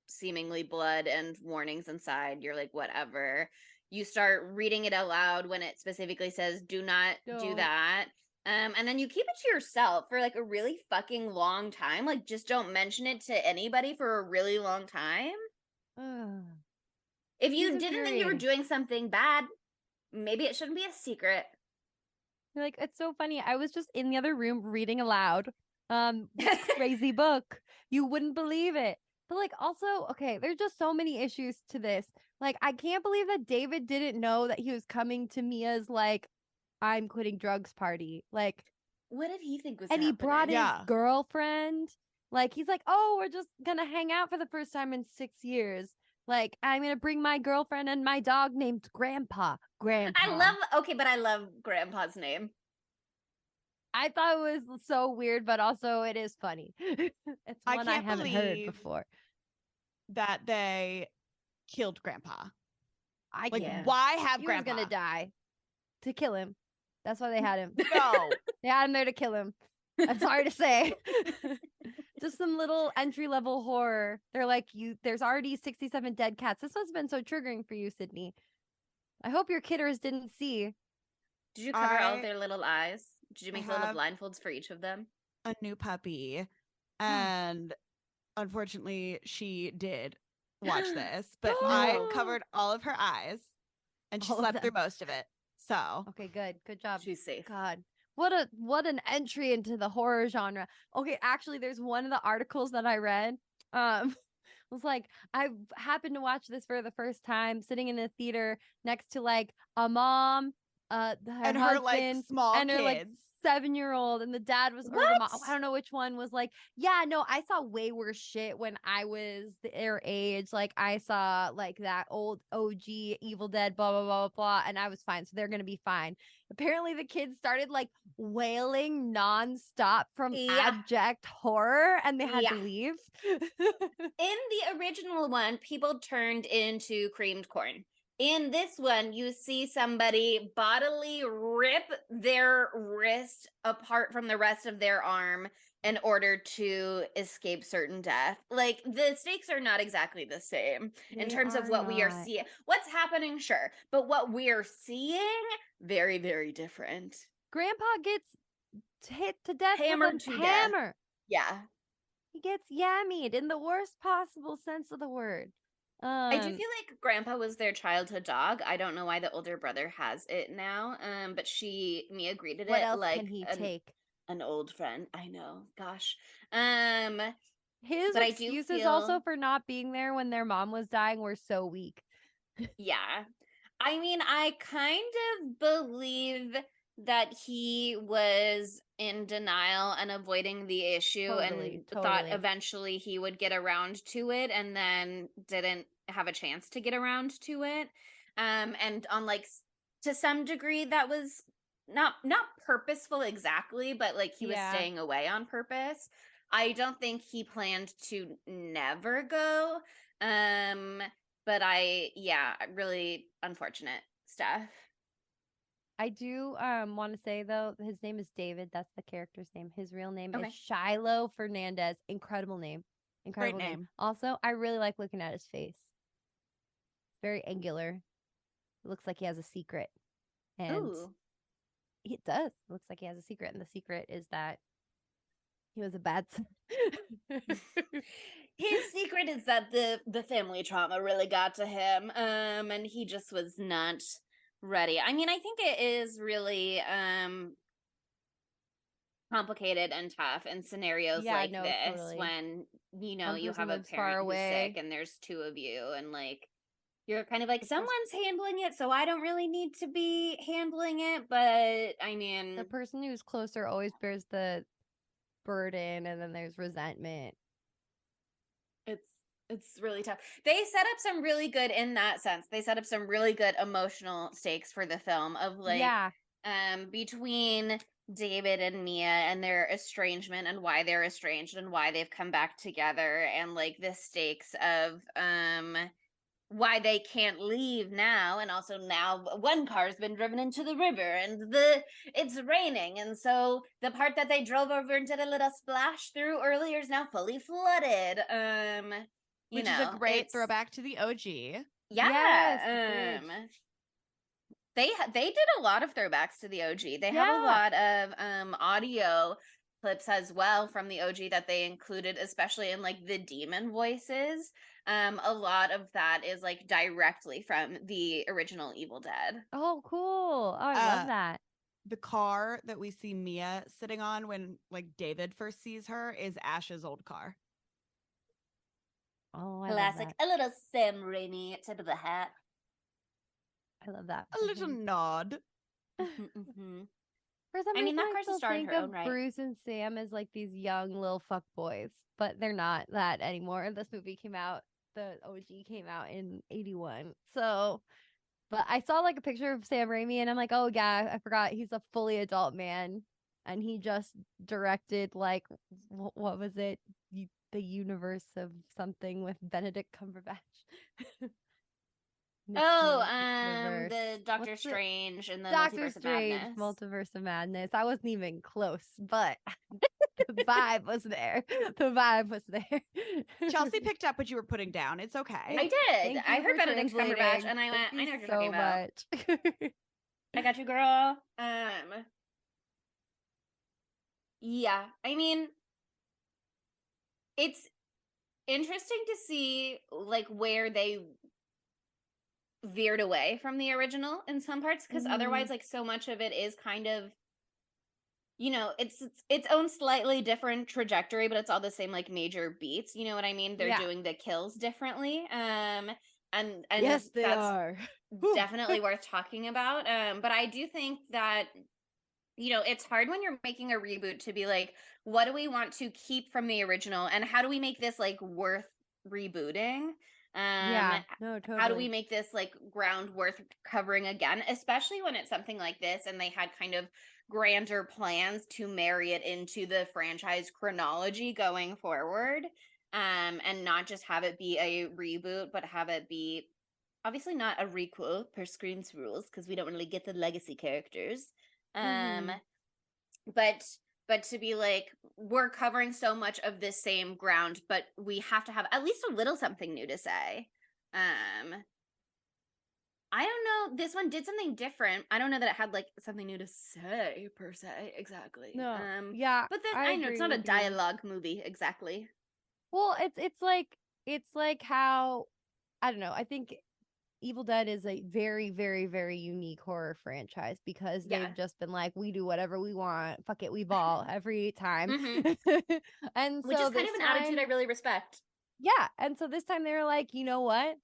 seemingly blood and warnings inside. You're like, whatever. You start reading it out loud when it specifically says, do not do Don't. that. And then you keep it to yourself for like a really fucking long time. Like, just don't mention it to anybody for a really long time. Ugh. If you Season didn't think you were three. doing something bad, maybe it shouldn't be a secret. You're like, it's so funny. I was just in the other room reading aloud. This crazy book. You wouldn't believe it. But like also, okay, there's just so many issues to this. Like, I can't believe that David didn't know that he was coming to Mia's like, I'm quitting drugs party. Like, What did he think was and he brought his Yeah. girlfriend. Like, he's like, oh, we're just gonna hang out for the first time in 6 years. Like, I'm gonna bring my girlfriend and my dog named Grandpa. Grandpa. I love Grandpa's name. I thought it was so weird, but also it is funny. It's I one I can't haven't heard believe- before. That they killed Grandpa. I Like, Yeah. why have he Grandpa? was gonna die to kill him. That's why they had him. No. They had him there to kill him. I'm sorry to say. Just some little entry level horror. They're like, there's already 67 dead cats. This has been so triggering for you, Sydney. I hope your kidders didn't see. Did you cover all of I- their little eyes? Did you I make little have- blindfolds for each of them? A new puppy. And unfortunately, she did watch this, but I No. covered all of her eyes and she All of slept through them. most of it. So, Okay, good job. She's safe. God, what an entry into the horror genre. Okay, actually, there's one of the articles that I read. Was like, I happened to watch this for the first time, sitting in a theater next to like a mom, her and her like husband, small and her kids. like 7-year-old, and the dad was, or the mom, What? I don't know which one was like, yeah, no, I saw way worse shit when I was their age. Like, I saw like that old OG Evil Dead, blah, blah, blah, blah, blah, and I was fine. So they're going to be fine. Apparently, the kids started like wailing nonstop from Yeah. abject horror, and they had to Yeah. leave. In the original one, people turned into creamed corn. In this one, you see somebody bodily rip their wrist apart from the rest of their arm in order to escape certain death. Like, the stakes are not exactly the same in They terms of are what we are not. seeing. What's happening, sure, but what we're seeing, very, very different. Grandpa gets hit to death Hammered with a to death. hammer. Yeah. He gets yammied in the worst possible sense of the word. I do feel like Grandpa was their childhood dog. I don't know why the older brother has it now. But Mia greeted what it else like can he an, take? an old friend. I know, gosh. His but I do excuses also feel- for not being there when their mom was dying were so weak. Yeah. I mean, I kind of believe that he was in denial and avoiding the issue Totally, and thought totally. eventually he would get around to it and then didn't have a chance to get around to it. And on like to some degree that was not purposeful exactly, but like he was Yeah. staying away on purpose. I don't think he planned to never go. But really unfortunate stuff. I do want to say though, his name is David. That's the character's name. His real name Okay. is Shiloh Fernandez. Incredible name. Incredible Great name. name. Also, I really like looking at his face. It's very angular. It looks like he has a secret. And Ooh. it does. It looks like he has a secret. And the secret is that he was a bad son. His secret is that the family trauma really got to him, and he just was not ready. I mean, I think it is really complicated and tough in scenarios Yeah, like no, this totally. when you know One you person have a lives far parent who's away. sick and there's two of you, and like you're kind of like The person- someone's handling it, so I don't really need to be handling it. But I mean, The person who's closer always bears the burden, and then there's resentment. it's really tough. They set up some really good in that sense. They set up some really good emotional stakes for the film of like Yeah. between David and Mia and their estrangement and why they're estranged and why they've come back together and like the stakes of why they can't leave now, and also now one car's been driven into the river and it's raining, and so the part that they drove over and did a little splash through earlier is now fully flooded. Which is a great throwback to the OG. Yeah. Yes, the bridge. They did a lot of throwbacks to the OG. They have a lot of audio clips as well from the OG that they included, especially in like the demon voices. A lot of that is like directly from the original Evil Dead. Oh, cool. Oh, I love that. The car that we see Mia sitting on when like David first sees her is Ash's old car. Oh, I Classic. love that. A little Sam Raimi tip of the hat. I love that. A little nod. Mhm. For some I mean, reason, that I car's a still star in think her of own right. Bruce and Sam as like these young little fuck boys, but they're not that anymore. This movie came out, the OG came out in 81. So, but I saw like a picture of Sam Raimi and I'm like, oh yeah, I forgot he's a fully adult man. And he just directed like, what was it? The universe of something with Benedict Cumberbatch. The Doctor What's it? Strange and the Doctor Multiverse of Strange, Madness. Multiverse of Madness. I wasn't even close, but the vibe was there. The vibe was there. Chelsea picked up what you were putting down. It's okay. I did. Thank I you heard for Benedict Cumberbatch, translating. and I went, Thank I know what you you're talking about. much. I got you, girl. Yeah. I mean, it's interesting to see like where they veered away from the original in some parts, because otherwise like so much of it is kind of, you know, it's its own slightly different trajectory, but it's all the same like major beats, you know what I mean? They're Yeah. doing the kills differently, and Yes, they that's are. definitely worth talking about. But I do think that, you know, it's hard when you're making a reboot to be like, what do we want to keep from the original and how do we make this like worth rebooting? Yeah, no, totally. How do we make this like ground worth covering again, especially when it's something like this and they had kind of grander plans to marry it into the franchise chronology going forward, and not just have it be a reboot, but have it be obviously not a requel per Scream's rules, because we don't really get the legacy characters. But to be like, we're covering so much of this same ground, but we have to have at least a little something new to say. I don't know. This one did something different. I don't know that it had like something new to say per se. Exactly. No. Yeah. But then I I know it's agree not a with you. dialogue movie exactly. Well, it's like how, I don't know. I think Evil Dead is a very, very, very unique horror franchise because Yeah. they've just been like, we do whatever we want. Fuck it, we ball every time. And Which so is kind of an attitude I really respect. yeah. And so this time they were like, you know what?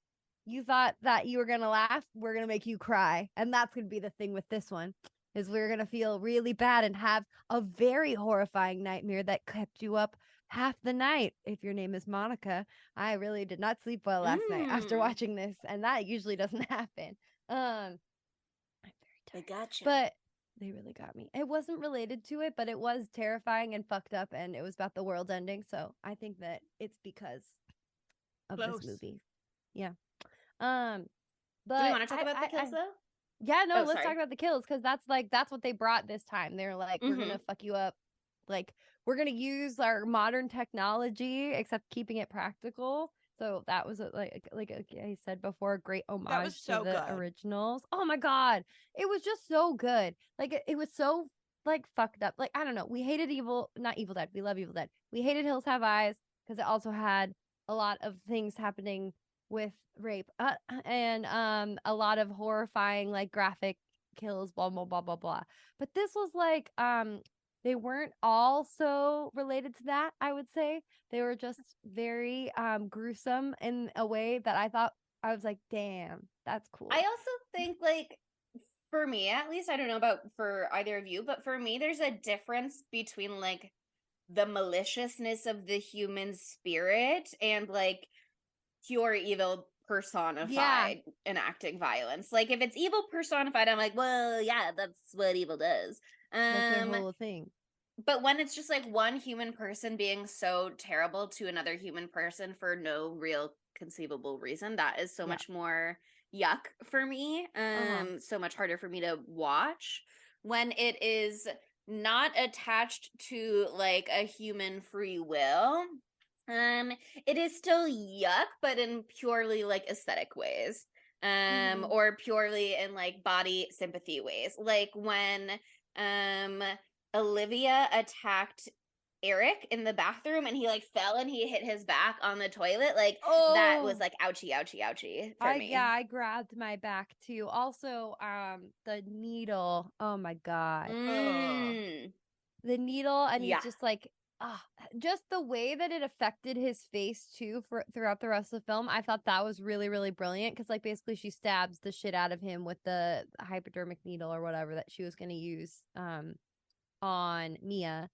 You thought that you were going to laugh. We're going to make you cry. And that's going to be the thing with this one is we're going to feel really bad and have a very horrifying nightmare that kept you up half the night. If your name is Monica, I really did not sleep well last night after watching this. And that usually doesn't happen. I'm very tired. I gotcha. But they really got me. It wasn't related to it, but it was terrifying and fucked up. And it was about the world ending. So I think that it's because of this movie. Yeah. But do we want to talk about the kills though? Yeah, no, Oh, let's sorry. talk about the kills because that's what they brought this time. They're like, we're gonna fuck you up. Like, we're gonna use our modern technology, except keeping it practical. So that was like I said before, a great homage so to the good. originals. Oh my god, it was just so good. Like it was so like fucked up. Like I don't know, we hated not Evil Dead. We love Evil Dead. We hated Hills Have Eyes because it also had a lot of things happening with rape and a lot of horrifying like graphic kills, blah blah blah blah blah. But this was like they weren't all so related to that, I would say. They were just very gruesome in a way that I was like, damn, that's cool. I also think, like, for me at least, I don't know about for either of you, but for me, there's a difference between like the maliciousness of the human spirit and like pure evil personified enacting violence. Like if it's evil personified, I'm like, well, yeah, that's what evil does. That's their whole thing. But when it's just like one human person being so terrible to another human person for no real conceivable reason, that is so much more yuck for me. So much harder for me to watch when it is not attached to like a human free will. It is still yuck, but in purely like aesthetic ways. Or purely in like body sympathy ways. Like when Olivia attacked Eric in the bathroom and he like fell and he hit his back on the toilet. Like that was like ouchie, ouchie, ouchie for me. Yeah, I grabbed my back too. Also, the needle. Oh my god. The needle, and he's just like just the way that it affected his face too throughout the rest of the film. I thought that was really, really brilliant because like basically she stabs the shit out of him with the hypodermic needle or whatever that she was going to use on Mia,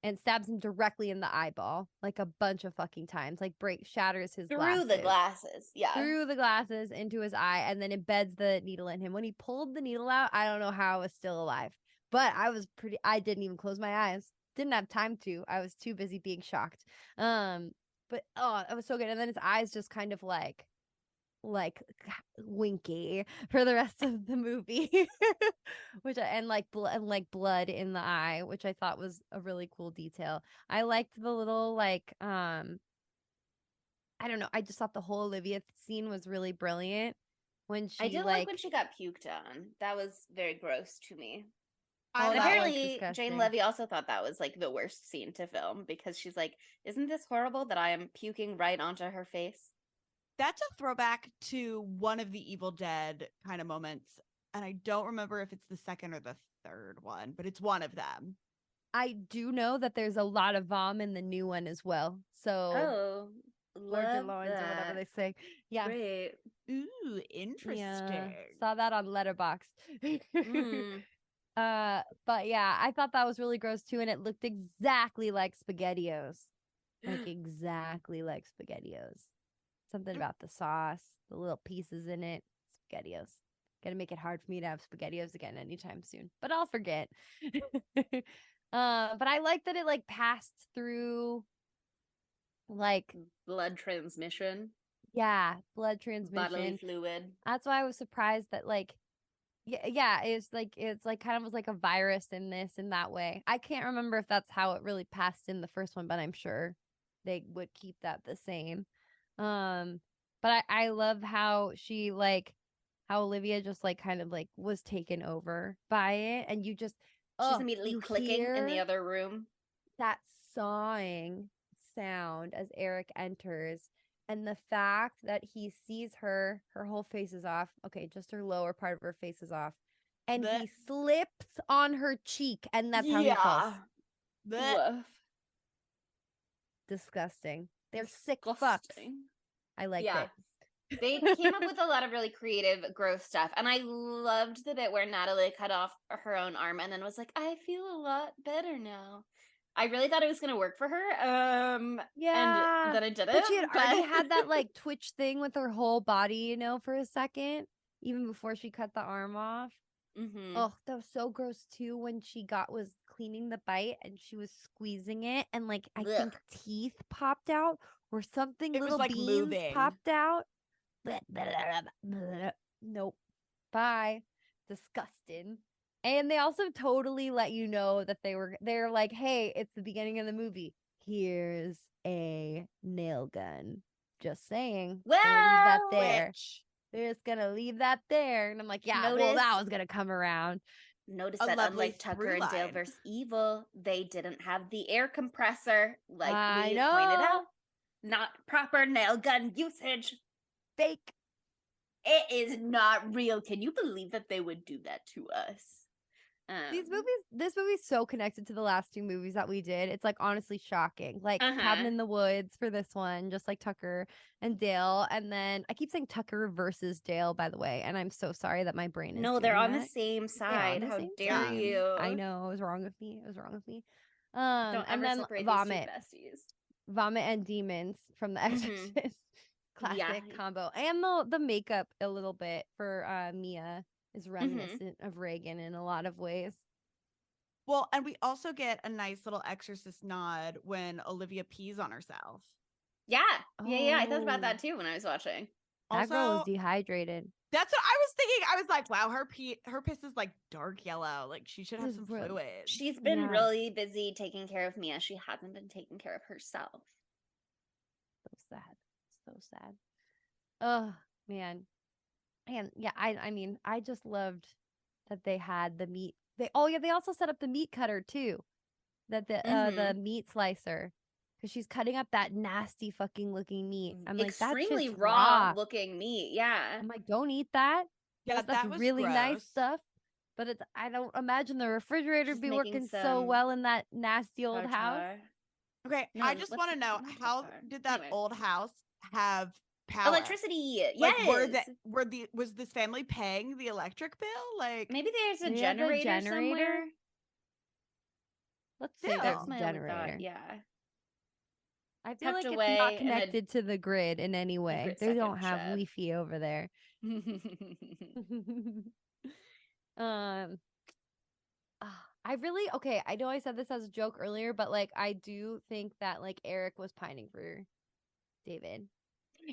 and stabs him directly in the eyeball like a bunch of fucking times, like shatters his through the glasses, through the glasses into his eye, and then embeds the needle in him. When he pulled the needle out, I don't know how I was still alive, but I didn't even close my eyes. Didn't have time to. I was too busy being shocked. But it was so good. And then his eyes just kind of like winky for the rest of the movie, and blood in the eye, which I thought was a really cool detail. I liked the little like I don't know. I just thought the whole Olivia scene was really brilliant when she I did like when she got puked on. That was very gross to me. And apparently Jane Levy also thought that was like the worst scene to film because she's like, isn't this horrible that I am puking right onto her face? That's a throwback to one of the Evil Dead kind of moments. And I don't remember if it's the second or the third one, but it's one of them. I do know that there's a lot of vom in the new one as well. So larger loins or whatever they say. Yeah. Great. Ooh, interesting. Yeah. Saw that on Letterboxd. But yeah, I thought that was really gross too, and it looked exactly like SpaghettiOs. Like exactly like SpaghettiOs. Something about the sauce, the little pieces in it. SpaghettiOs. Gonna make it hard for me to have SpaghettiOs again anytime soon, but I'll forget. But I like that it like passed through like blood transmission. Yeah, blood transmission. Bodily fluid. That's why I was surprised that like it's like kind of was like a virus in this in that way. I can't remember if that's how it really passed in the first one, but I'm sure they would keep that the same. But I love how she like how Olivia just like kind of like was taken over by it, and you just she's immediately clicking in the other room. That sawing sound as Eric enters. And the fact that he sees her whole face is off. Okay, just her lower part of her face is off. And he slips on her cheek, and that's how he falls. Disgusting. They're sick fucks. I liked it. They came up with a lot of really creative, gross stuff. And I loved the bit where Natalie cut off her own arm and then was like, I feel a lot better now. I really thought it was going to work for her. And then it didn't. But she had already had that like twitch thing with her whole body, you know, for a second, even before she cut the arm off. Oh, that was so gross too when she was cleaning the bite and she was squeezing it and like I think teeth popped out or something. It little was like beans popped out. Nope. Bye. disgusting. And they also totally let you know that they're like, hey, it's the beginning of the movie. Here's a nail gun. Just saying. Gonna leave that there. Which, They're just gonna leave that there. And I'm like, yeah, well, that was gonna come around. notice A that lovely unlike Tucker through and Dale line. vs. Evil, they didn't have the air compressor like I we know. pointed out. Not proper nail gun usage. Fake. It is not real. Can you believe that they would do that to us? This movie's so connected to the last two movies that we did. It's like honestly shocking. Like Cabin in the Woods for this one, just like Tucker and Dale. And then I keep saying Tucker versus Dale, by the way. And I'm so sorry that my brain is No, they're doing on the that. same side. the How same dare side. you? I know, it was wrong with me. Don't And ever then separate Vomit. these two besties. Vomit and Demons from The Exorcist. Classic combo. And the makeup a little bit for Mia is reminiscent of Reagan in a lot of ways. Well, and we also get a nice little Exorcist nod when Olivia pees on herself. Yeah. I thought about Oh. that too when I was watching. That girl Also, is dehydrated. that's what I was thinking. I was like, wow, her piss is like dark yellow. Like she should have It's some real- fluid. She's been Yeah. really busy taking care of Mia. She hasn't been taking care of herself. So sad. So sad. Oh, man. And yeah, I mean, I just loved that they had the meat. They also set up the meat cutter too. That the meat slicer. Because she's cutting up that nasty fucking looking meat. I'm like, that's Extremely just raw looking meat. Yeah. I'm like, don't eat that. Yeah, That's that was really nice gross. stuff. But I don't imagine the refrigerator She's be making working so some well in that nasty old house. tartare. Okay, No, I just what's want to know, not how tartare. did that Anyway. old house have power? Electricity. Like, Yes. was this family paying the electric bill? Like, Maybe there's a Maybe there's a generator generator? somewhere. Let's say Still. there's That's a my only generator. thought. Yeah. I feel Tucked like away it's not in a connected to the grid in any way. secret They don't second have shed. Wi-Fi over there. I know I said this as a joke earlier, but like I do think that like Eric was pining for David.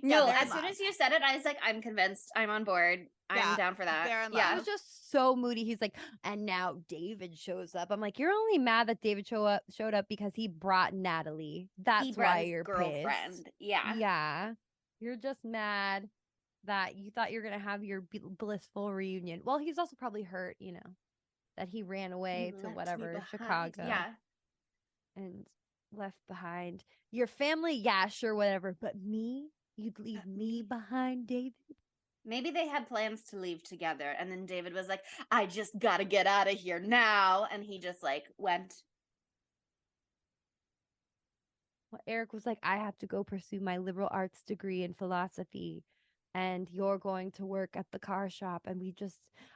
No, they're in as soon love. as you said it, I was like, I'm convinced. I'm on board. I'm Yeah, down for that. they're in He Yeah. love. was just so moody. He's like, and now David shows up. I'm like, you're only mad that David showed up because he brought Natalie. That's He brought why his you're girlfriend. pissed. Yeah. Yeah. You're just mad that you thought you were going to have your blissful reunion. Well, he's also probably hurt, that he ran away You to left me whatever, behind. Chicago. Yeah. And left behind your family. Yeah, sure, whatever. But me, you'd leave me behind, David. Maybe they had plans to leave together, and then David was like, I just gotta get out of here now. And he just like went. Well, Eric was like, I have to go pursue my liberal arts degree in philosophy, and you're going to work at the car shop, and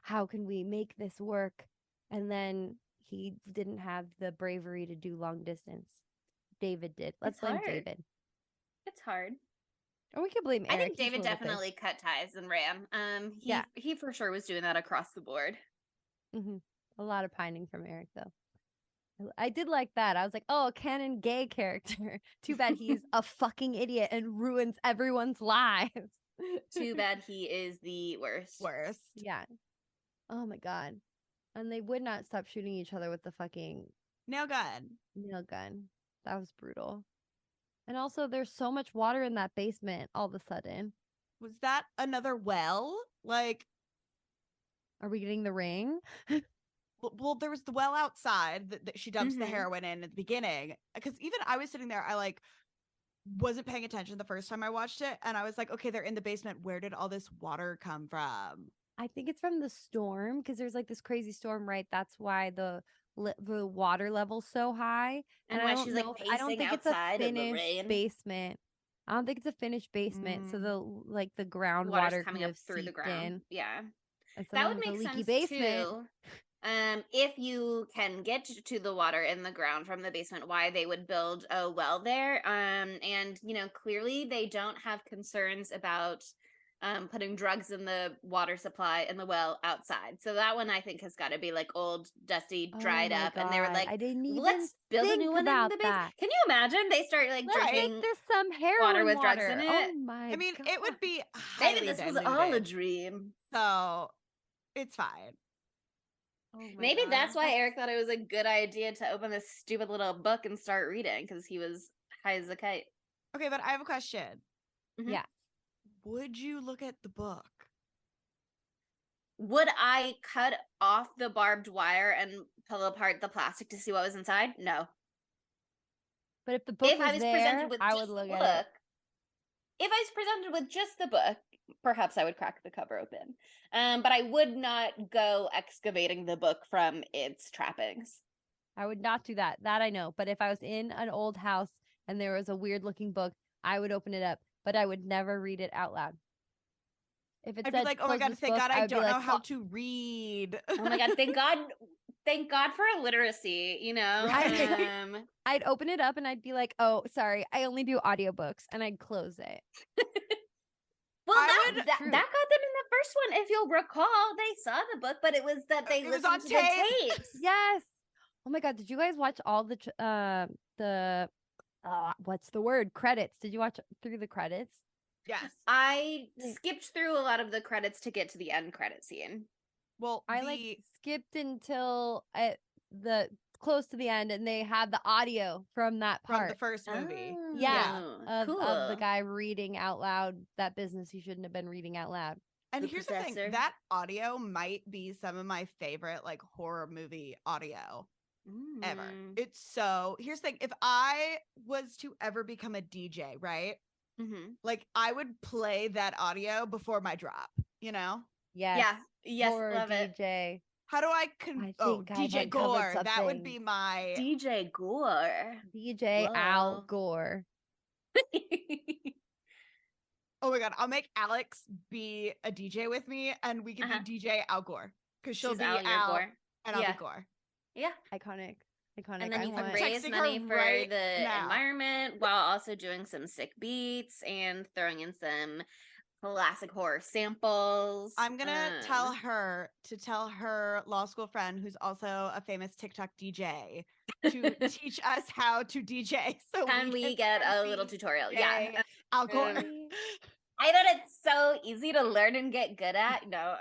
how can we make this work? And then he didn't have the bravery to do long distance. David did. Let's blame hard. David. It's hard. Or we could blame Eric. I think He's a David little bit definitely cut ties and ran. He for sure was doing that across the board. A lot of pining from Eric, though. I did like that. I was like, oh, a canon gay character. Too bad he's a fucking idiot and ruins everyone's lives. Too bad he is the worst. Yeah. Oh my God. And they would not stop shooting each other with the fucking Nail gun. nail gun. That was brutal. And also, there's so much water in that basement all of a sudden. Was that another well? Like, Are we getting the ring? well, there was the well outside that she dumps the heroin in at the beginning. Because even I was sitting there, I like wasn't paying attention the first time I watched it, and I was like, okay, they're in the basement. Where did all this water come from? I think it's from the storm because there's like this crazy storm, right? That's why the water level's so high. And I why don't she's know like if- I don't pacing think it's a outside in the finished rain. basement. I don't think it's a finished basement, so the groundwater Water's coming kind up of through the seeped ground. in. Yeah. And so That now would it's a make leaky sense basement. too. If you can get to the water in the ground from the basement, why they would build a well there. And clearly they don't have concerns about putting drugs in the water supply in the well outside. So that one I think has got to be like old, dusty, dried Oh my up. And they were God, like, I didn't even let's build a think new one in about the basement. that. Can you imagine? They start like Let's drinking make this some heroin with drugs in water. it. Oh my I mean, God. it would be highly Maybe this was diluted, all a dream. so it's fine. Oh my Maybe that's God. why Eric thought it was a good idea to open this stupid little book and start reading, because he was high as a kite. Okay, but I have a question. Mhm. Yeah. Would you look at the book? Would I cut off the barbed wire and pull apart the plastic to see what was inside? No. But if the book If I was there, presented with I just would look the at book, it. if I was presented with just the book, perhaps I would crack the cover open. But I would not go excavating the book from its trappings. I would not do that. That I know. But if I was in an old house and there was a weird looking book, I would open it up, but I would never read it out loud. If it I'd said be like, oh my close God, this thank book, God I I would be don't know like, how "Fuck." to read. Oh my God, thank God for illiteracy, you know? Right. I'd open it up and I'd be like, oh, sorry, I only do audiobooks, and I'd close it. Well, I that got them in the first one. If you'll recall, they saw the book, but it was that they It was listened on to tape. the tapes. Yes. Oh my God, did you guys watch all the what's the word? Credits. Did you watch through the credits? Yes. I skipped through a lot of the credits to get to the end credit scene. Well, I like skipped until the close to the end, and they had the audio from that from part. the first movie. Yeah, of cool. the guy reading out loud that business he shouldn't have been reading out loud. And The here's the professor. thing, that audio might be some of my favorite like horror movie audio ever. Mm. It's so, here's the thing, if I was to ever become a DJ, right? Mhm. Like I would play that audio before my drop, you know? Yes. Yeah. Yes. Horror Love it. DJ. How do I I oh, think I've DJ uncovered Gore. That would something. be my DJ Gore. DJ Al Whoa. Gore. oh my God. I'll make Alex be a DJ with me and we can Uh-huh. be DJ Al Gore. Because she'll She's be Al, you're Al Gore. and I'll Yeah. be Gore. Yeah. Iconic. And then I you can want- raise texting money her for right the now. environment while also doing some sick beats and throwing in some classic horror samples. I'm gonna tell her to tell her law school friend, who's also a famous TikTok DJ, to teach us how to DJ. So Can we get a little tutorial? Yeah. Al Gore. I thought it's so easy to learn and get good at. No.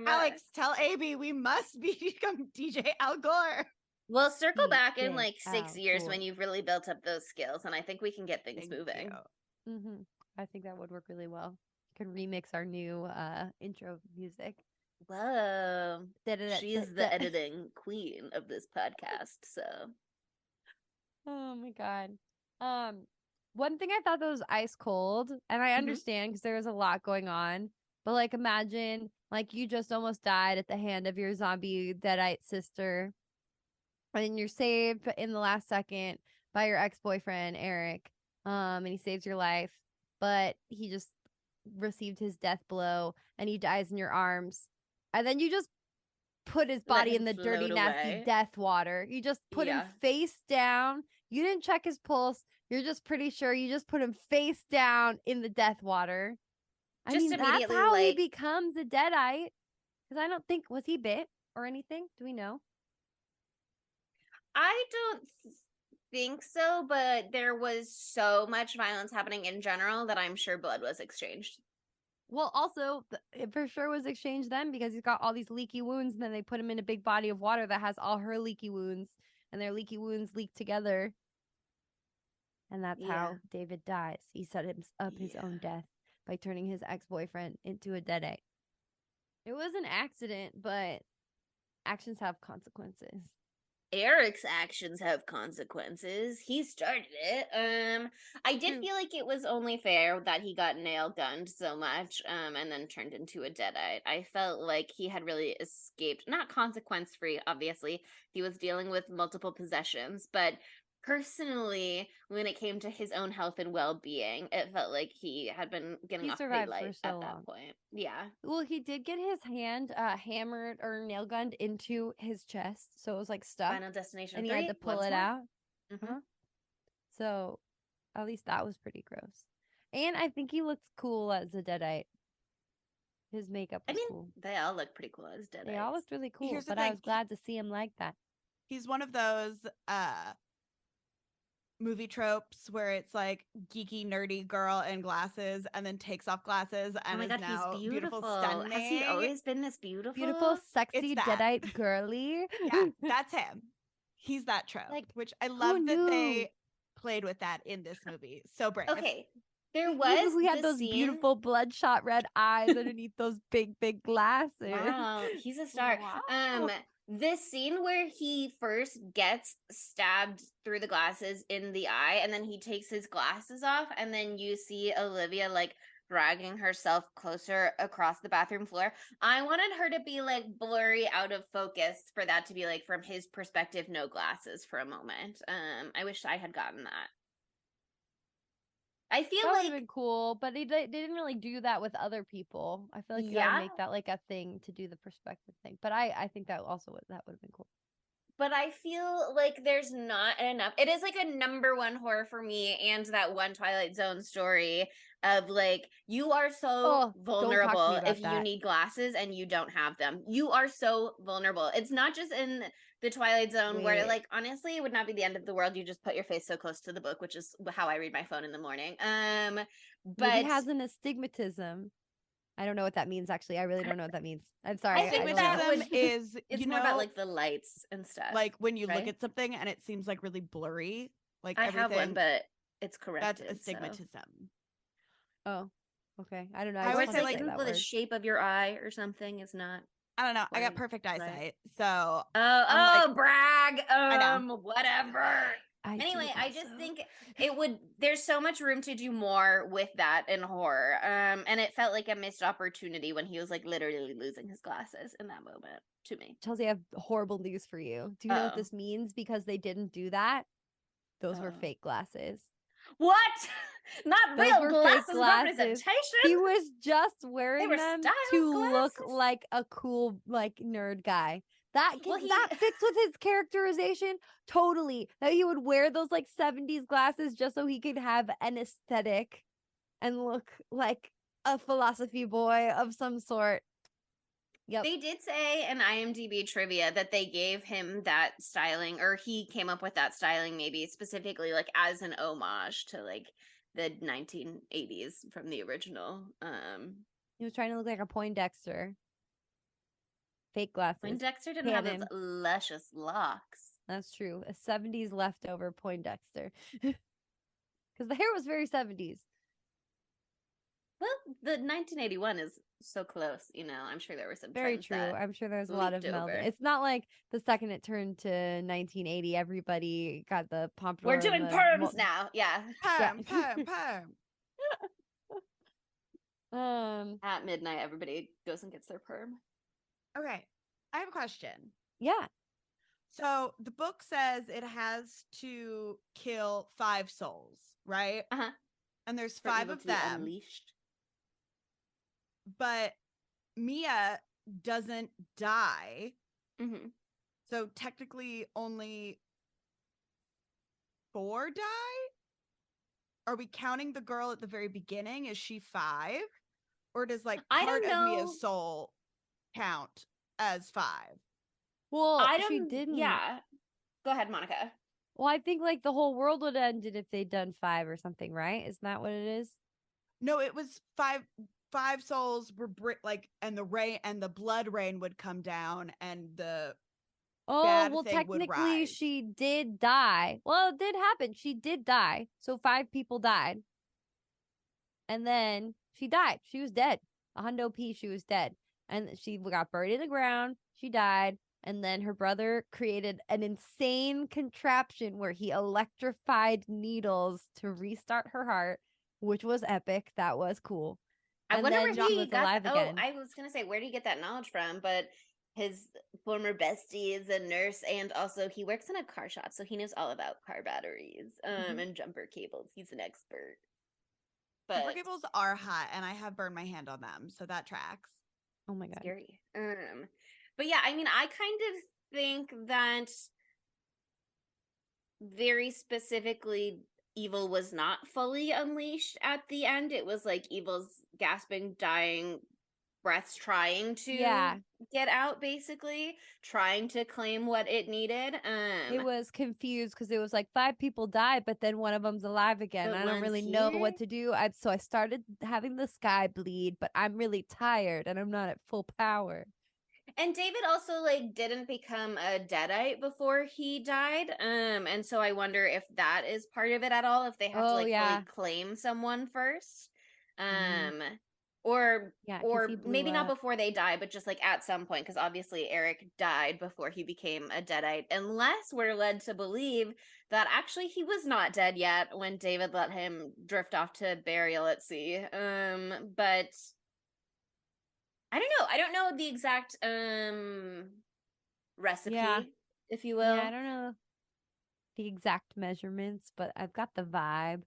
Alex, tell AB we must become DJ Al Gore. We'll circle back in DJ like 6 Al years Gore. when you've really built up those skills, and I think we can get things Thank moving. you. Mm-hmm. I think that would work really well. Could remix our new intro music. Whoa. Da-da-da, She's the editing queen of this podcast, so. Oh my God. One thing I thought that was ice cold, and I understand because there was a lot going on, but like imagine like you just almost died at the hand of your zombie deadite sister, and you're saved in the last second by your ex-boyfriend Eric, and he saves your life, but he just received his death blow and he dies in your arms, and then you just put his Let body him in the dirty, float nasty away. death water. You just put him Yeah. face down. You didn't check his pulse. You're just pretty sure you just put him face down in the death water. I Just mean, that's immediately, how he like- becomes a deadite. Because I don't think, was he bit or anything? Do we know? I don't think so, but there was so much violence happening in general that I'm sure blood was exchanged. Well, also, it for sure was exchanged then because he's got all these leaky wounds, and then they put him in a big body of water that has all her leaky wounds, and their leaky wounds leak together. And that's how Yeah. David dies. He set up his own death by turning his ex-boyfriend into a deadite. It was an accident, but actions have consequences. Eric's actions have consequences. He started it. I did True. feel like it was only fair that he got nail gunned so much, and then turned into a deadite. I felt like he had really escaped, not consequence free, obviously. He was dealing with multiple possessions, but personally, when it came to his own health and well-being, it felt like he had been getting He off pretty survived for light so at that long. point. Yeah. Well, he did get his hand hammered or nail gunned into his chest, so it was like stuck, Final Destination and he 3. had to pull once it more. out. Mhm. Huh? So, at least that was pretty gross. And I think he looked cool as a deadite. His makeup I was mean, cool. they all look pretty cool as deadites. They all looked really cool, Here's the but I thing, was glad to see him like that. He's one of those movie tropes where it's like geeky, nerdy girl in glasses and then takes off glasses Oh and my is god, now he's beautiful, beautiful. stunning. Has he always been this beautiful? Beautiful, sexy, that. deadite, girly. Yeah, that's him. He's that trope, Like, which I love that knew? they played with that in this movie. So brave. Okay. There Who was knew he had the those scene. beautiful bloodshot red eyes underneath those big glasses. Wow, he's a star. Wow. This scene where he first gets stabbed through the glasses in the eye, and then he takes his glasses off, and then you see Olivia like dragging herself closer across the bathroom floor. I wanted her to be like blurry out of focus for that to be like from his perspective, no glasses for a moment. I wish I had gotten that. I feel That would like have been cool, but they didn't really do that with other people. I feel like you gotta make that like a thing to do the perspective thing. But I think that also that would have been cool. But I feel like there's not enough. It is like a number one horror for me, and that one Twilight Zone story of like, you are so vulnerable if you need glasses and you don't have them. You are so vulnerable. It's not just in the Twilight Zone where like, honestly, it would not be the end of the world. You just put your face so close to the book, which is how I read my phone in the morning. But he has an astigmatism. I don't know what that means, actually. I really don't know what that means. I'm sorry. I think Astigmatism is, it's more about like the lights and stuff. Like when you look right? at something and it seems like really blurry. Like I everything. have one, but it's corrected. That's astigmatism. Oh, okay. I don't know. I Or would it's say, like like, the shape of your eye or something is not. I don't know. I got Right, perfect right. eyesight. So Brag. I know. Whatever. Anyway, I just think it would, there's so much room to do more with that in horror. And it felt like a missed opportunity when he was like literally losing his glasses in that moment to me. Chelsea, I have horrible news for you. Do you know what this means? Because they didn't do that. Those were fake glasses. What? Not Those real were glasses, fake glasses. representation. He was just wearing were them style to look glasses. like a cool, like, nerd guy. That Well, that fits with his characterization totally. That he would wear those like 70s glasses just so he could have an aesthetic and look like a philosophy boy of some sort. Yep. They did say in IMDb trivia that they gave him that styling, or he came up with that styling maybe specifically like as an homage to like the 1980s from the original. He was trying to look like a Poindexter. Fake glasses. Poindexter didn't have those luscious locks. That's true. A 70s leftover Poindexter. Because the hair was very 70s. Well, the 1981 is so close, you know. I'm sure there were some Very trends true. that I'm sure there's a lot of leaked over. melding. It's not like the second it turned to 1980, everybody got the pompadour. We're doing perms now. Yeah. Perm. At midnight, everybody goes and gets their perm. Okay. I have a question. Yeah. So the book says it has to kill 5 souls, right? Uh-huh. And there's For 5 evil of to be them. unleashed. But Mia doesn't die. Mm-hmm. So technically only 4 die? Are we counting the girl at the very beginning? Is she 5? Or does like I part don't of know. Mia's soul count as 5? Well, I don't. she didn't. Yeah. Go ahead, Monica. Well, I think like the whole world would have ended if they'd done 5 or something, right? Isn't that what it is? No, it was 5 souls were and the rain and the blood rain would come down and the Oh, bad well, thing would technically rise. she did die. Well, it did happen. She did die. So 5 people died. And then she died. She was dead. A hundo P, she was dead. And she got buried in the ground. She died. And then her brother created an insane contraption where he electrified needles to restart her heart, which was epic. That was cool. I And wonder then where she he was got. alive again. I was gonna say, where did he get that knowledge from? But his former bestie is a nurse, and also he works in a car shop, so he knows all about car batteries, and jumper cables. He's an expert. But Jumper cables are hot, and I have burned my hand on them, so that tracks. Oh my god. scary. But yeah, I mean, I kind of think that very specifically, evil was not fully unleashed at the end. It was like evil's gasping, dying breaths trying to Yeah. get out, basically, trying to claim what it needed. It was confused because it was like 5 people died, but then one of them's alive again. But I don't one's really know here? what to do. So I started having the sky bleed, but I'm really tired and I'm not at full power. And David also like didn't become a deadite before he died. And so I wonder if that is part of it at all, if they have to Oh, like yeah. fully claim someone first. Mhm. Or Yeah, 'cause he blew maybe not up. before they die, but just like at some point, because obviously Eric died before he became a deadite, unless we're led to believe that actually he was not dead yet when David let him drift off to burial at sea. But I don't know. I don't know the exact recipe, Yeah. if you Yeah, I will. don't know the exact measurements, but I've got the vibe.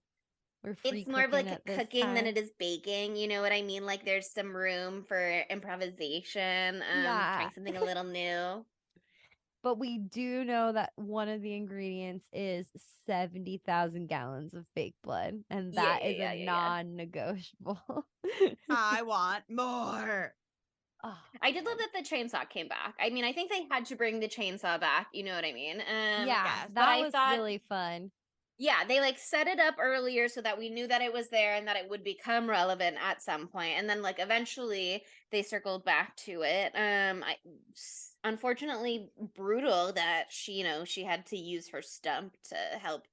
We're free It's more of cooking like at a this cooking than time. it is baking. You know what I mean? Like there's some room for improvisation, Yeah. trying something a little new. But we do know that one of the ingredients is 70,000 gallons of fake blood, and Yeah, that yeah, is a yeah, yeah, yeah. non-negotiable. I want more. Oh, I did love man. that the chainsaw came back. I mean, I think they had to bring the chainsaw back. You know what I mean? Yeah, Yes. But that I was thought really fun. yeah, they like set it up earlier so that we knew that it was there and that it would become relevant at some point. And then like eventually they circled back to it. Unfortunately brutal that she had to use her stump to help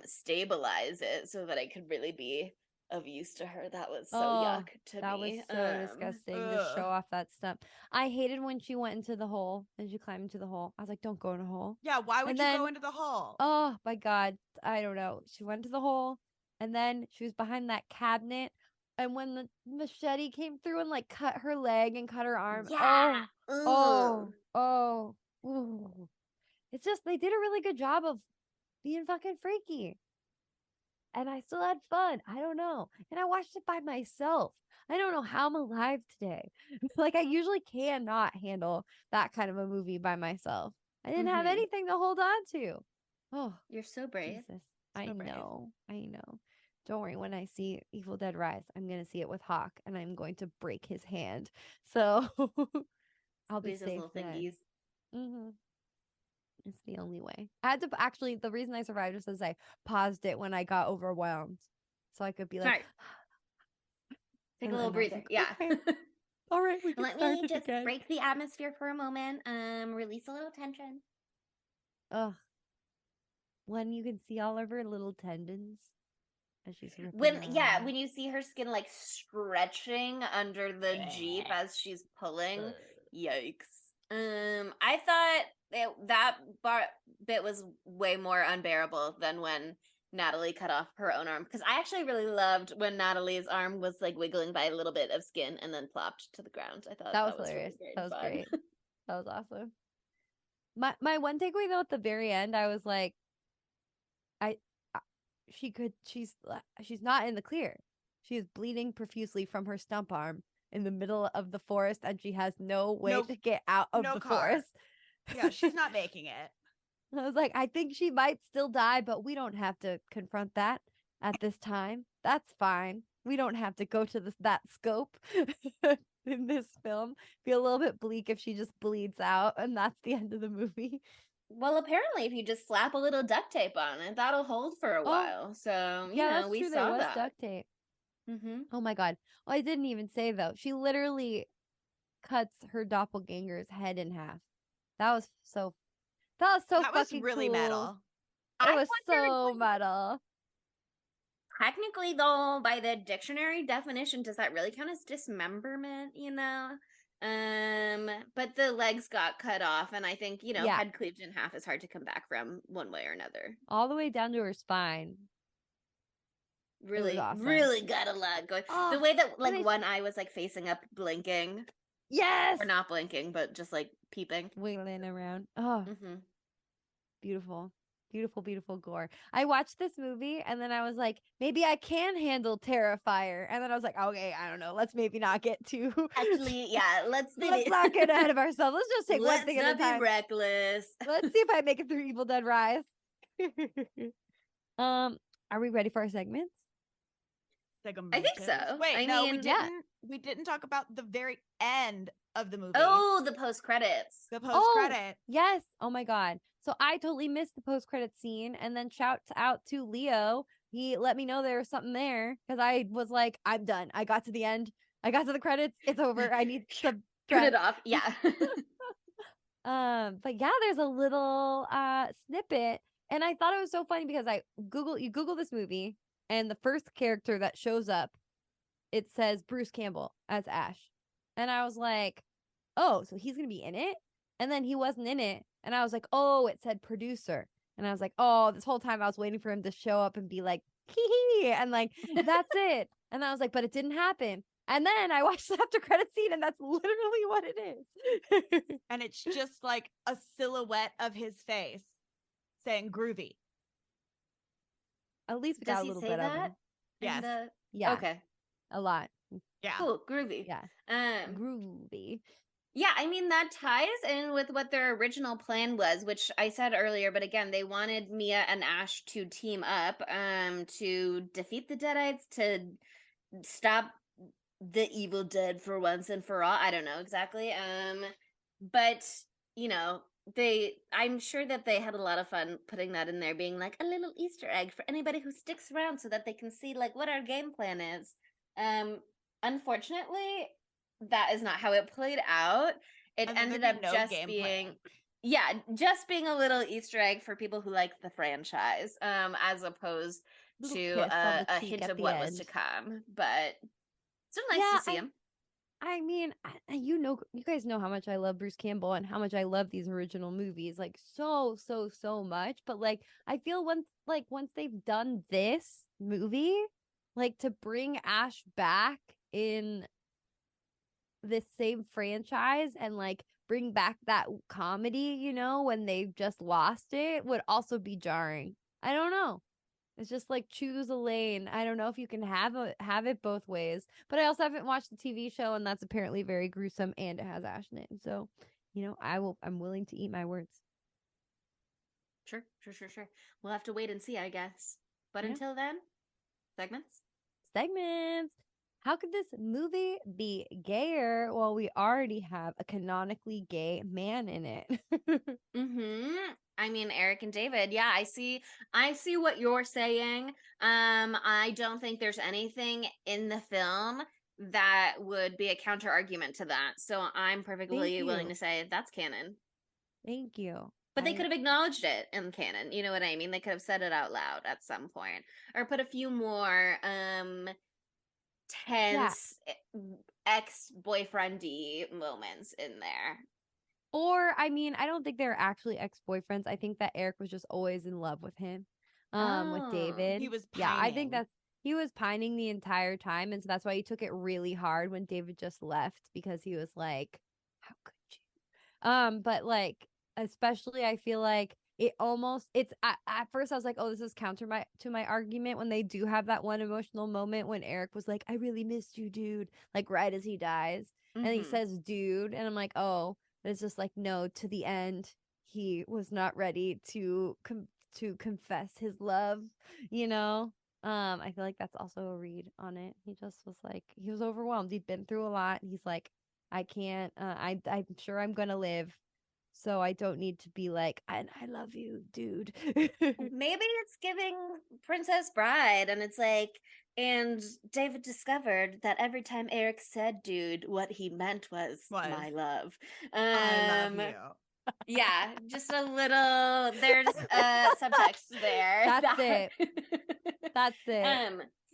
stabilize it so that it could really be of use to her. That was so Oh, yuck to that was me. so disgusting to Ugh. show off that stump. I hated when she went into the hole and she climbed into the hole. I was like, don't go in a hole. Yeah, why would And you go then, into the hole? oh my God, I don't know. She went to the hole and then she was behind that cabinet. And when the machete came through and like cut her leg and cut her arm, Yeah. oh, Ugh. oh, oh, ooh. It's just, they did a really good job of being fucking freaky. And I still had fun. I don't know. And I watched it by myself. I don't know how I'm alive today. Like, I usually cannot handle that kind of a movie by myself. I didn't have Mhm. anything to hold on to. Oh, You're so brave. Jesus. I So brave. know. I know. Don't worry. When I see Evil Dead Rise, I'm going to see it with Hawk and I'm going to break his hand. So I'll be Squeeze those safe little then. thingies. Mm-hmm. It's the only way. I had to actually, the reason I survived was because I paused it when I got overwhelmed. So I could be like, Right. Take a and little I was breather. like, Yeah. okay, all right, we can Let start me it just again. break the atmosphere for a moment. Release a little tension. Ugh. When you can see all of her little tendons as she's ripping When her yeah, arm when you see her skin like stretching under the Jeep as she's pulling. Yikes. I thought bit was way more unbearable than when Natalie cut off her own arm, because I actually really loved when Natalie's arm was like wiggling by a little bit of skin and then plopped to the ground. I thought that was that was hilarious. really That was fun. great. That was awesome. My one takeaway though at the very end, I was like, I she's not in the clear. She is bleeding profusely from her stump arm in the middle of the forest, and she has no way to get out of no the car. forest. Yeah, she's not making it. I was like, I think she might still die, but we don't have to confront that at this time. That's fine. We don't have to go to that scope in this film. Be a little bit bleak if she just bleeds out, and that's the end of the movie. Well, apparently, if you just slap a little duct tape on it, that'll hold for a Oh, while. So, yeah, that's we true. There saw was that. duct tape. Mm-hmm. Oh my God. Well, I didn't even say though. She literally cuts her doppelganger's head in half. That was so. That was so That was fucking really cool. metal. It was wondered, so like, metal. technically, though, by the dictionary definition, does that really count as dismemberment? But the legs got cut off, and I think Yeah. head cleaved in half is hard to come back from one way or another. All the way down to her spine. Really, awesome. really got a lot going. Oh, The way that and I- one eye was like facing up, blinking, Yes. or not blinking, but just like peeping. Wiggling around. Oh, Mm-hmm. beautiful. Beautiful, beautiful gore. I watched this movie and then I was like, maybe I can handle Terrifier. And then I was like, okay, I don't know. Let's maybe not get too. Actually, yeah, let's not get ahead of ourselves. Let's just take one thing at a time. Let's not be reckless. Let's see if I make it through Evil Dead Rise. Are we ready for our segments? I think so. Wait, I no, mean, we didn't talk about the very end of the movie. Oh, the post credits. The post credits. Yes. Oh my God. So I totally missed the post credit scene, and then shout out to Leo. He let me know there was something there because I was like, I'm done. I got to the end. I got to the credits. It's over. I need to Turn it off. Yeah. but yeah, there's a little snippet, and I thought it was so funny because you Google this movie, and the first character that shows up, it says Bruce Campbell as Ash. And I was like, oh, so he's gonna be in it? And then he wasn't in it. And I was like, oh, it said producer. And I was like, oh, this whole time I was waiting for him to show up and be like, hee hee, and like, that's it. And I was like, but it didn't happen. And then I watched the after credit scene, and that's literally what it is. And it's just like a silhouette of his face saying groovy. At least we Does got a he little say bit of that? him. Yes. Yeah. Okay. A lot. Yeah. Cool. Groovy. Yeah. Groovy. Yeah, I mean, that ties in with what their original plan was, which I said earlier, but again, they wanted Mia and Ash to team up to defeat the Deadites, to stop the evil dead for once and for all. I don't know exactly. But, you know, I'm sure that they had a lot of fun putting that in there, being like a little Easter egg for anybody who sticks around so that they can see like what our game plan is. Unfortunately, that is not how it played out. It ended up just being just being a little Easter egg for people who like the franchise, as opposed Little to kiss on the a cheek hint at of the what was end. to come. But still nice Yeah, to see him. I mean, you guys know how much I love Bruce Campbell and how much I love these original movies, like so much. But like, I feel once they've done this movie, like to bring Ash back in this same franchise and like bring back that comedy, when they've just lost it, would also be jarring. I don't know. It's just like choose a lane. I don't know if you can have it both ways. But I also haven't watched the TV show, and that's apparently very gruesome, and it has Ash in it. So, I'm willing to eat my words. Sure. We'll have to wait and see, I guess. But Yeah. until then, segments. How could this movie be gayer while we already have a canonically gay man in it? I mean, Eric and David. Yeah, I see what you're saying. I don't think there's anything in the film that would be a counter argument to that. So I'm perfectly willing to say that's canon. Thank you. But they could have acknowledged it in canon. You know what I mean? They could have said it out loud at some point, or put a few more tense ex-boyfriend-y moments in there. Or, I mean, I don't think they're actually ex-boyfriends. I think that Eric was just always in love with him, with David. He was pining. Yeah, I think he was pining the entire time. And so that's why he took it really hard when David just left, because he was like, how could you? But like, especially I feel like at first I was like, oh, this is counter to my argument when they do have that one emotional moment when Eric was like, I really missed you, dude, like right as he dies. And he says dude, and I'm like, oh, but it's just like, no, to the end he was not ready to confess his love, I feel like that's also a read on it. He just was like, he was overwhelmed, he'd been through a lot, and he's like, I can't I'm sure I'm gonna live, so I don't need to be like, I love you, dude. Maybe it's giving Princess Bride, and it's like, and David discovered that every time Eric said dude, what he meant was my love. I love you. Yeah, just a little, there's subtext there. That's it.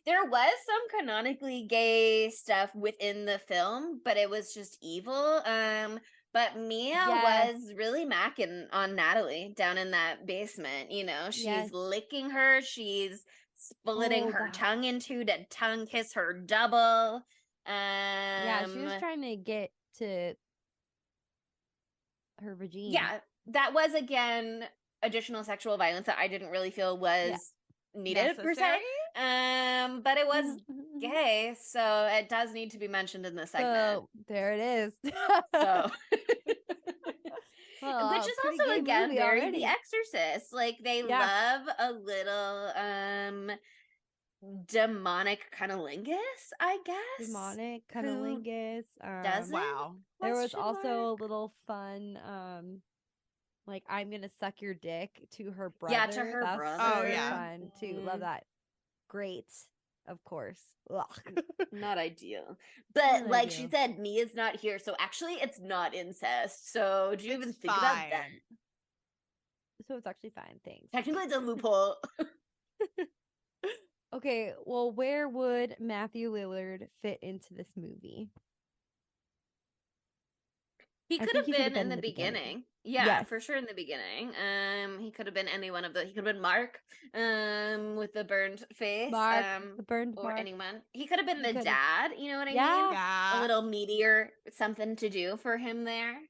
There was some canonically gay stuff within the film, but it was just evil. But Mia was really macking on Natalie down in that basement. She's licking her. She's splitting her tongue in two to tongue kiss her double. She was trying to get to her vagina. Yeah, that was, again, additional sexual violence that I didn't really feel was needed per se. But it was gay, so it does need to be mentioned in the segment. So there it is. So. Which is also, again, very already. The Exorcist. Like, they love a little demonic cunnilingus, I guess. Demonic, Who cunnilingus. does it? Wow. There was Question also mark? a little fun, like I'm gonna suck your dick to her brother. Yeah, to her That's brother. Oh, super yeah. fun too. Love that. Great, of course. Ugh. Not ideal. But Not like she ideal. said, Mia's not here, so actually it's not incest. So do you even It's think about that? fine. So it's actually fine. Thanks. Technically it's a loophole. Okay, well, where would Matthew Lillard fit into this movie? He I could think have he should been in the beginning. Yeah, Yes. for sure in the beginning. He could have been any one of the. He could have been Mark, with the burned face, Mark, the burned or Mark. anyone. He could have been He the could've- dad. You know what I Yeah. mean? A Yeah. little meteor, something to do for him there.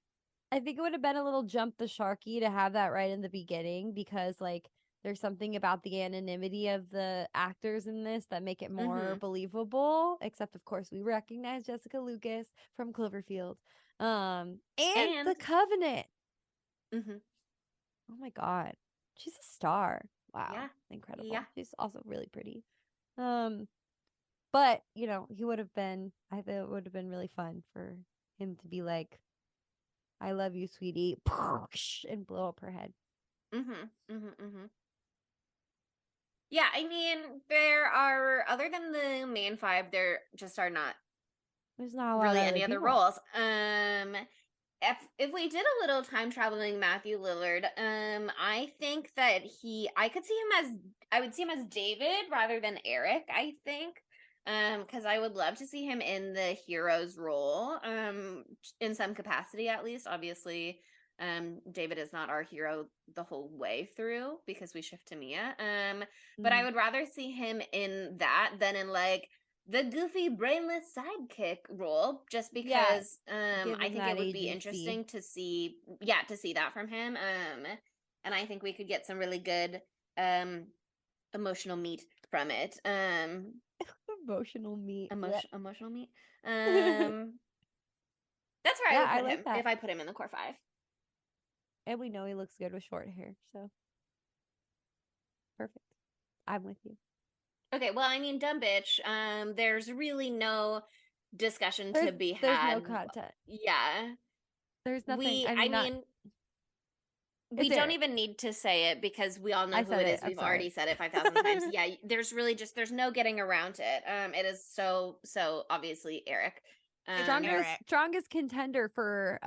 I think it would have been a little jump the sharky to have that right in the beginning because, like, there's something about the anonymity of the actors in this that make it more believable. Except, of course, we recognize Jessica Lucas from Cloverfield, and the And- Covenant. Mm-hmm. Oh my God, she's a star! Wow, Yeah. incredible. Yeah. She's also really pretty. But you know, he would have been. I think it would have been really fun for him to be like, "I love you, sweetie," and blow up her head. Yeah, I mean, there are, other than the main five, there just are not There's not a lot really of any other people. roles. If we did a little time traveling Matthew Lillard, I think that I could see him as, I would see him as David rather than Eric, I think. Because I would love to see him in the hero's role, in some capacity at least. Obviously, David is not our hero the whole way through because we shift to Mia. But I would rather see him in that than in like the goofy, brainless sidekick role, just because I give him think that it would be agency. interesting to see, to see that from him. And I think we could get some really good emotional meat from it. Emotional meat. Emotional meat. That's where Yeah, I I would put like him that. if I put him in the core five. And we know he looks good with short hair, so perfect. I'm with you. Okay, well, I mean, dumb bitch. There's really no discussion to be had. There's no content. Yeah. There's nothing. We don't even need to say it because we all know I who said it it. is. I'm We've sorry. already said it 5,000 times. Yeah, there's really there's no getting around it. It is so obviously Eric. Strongest contender for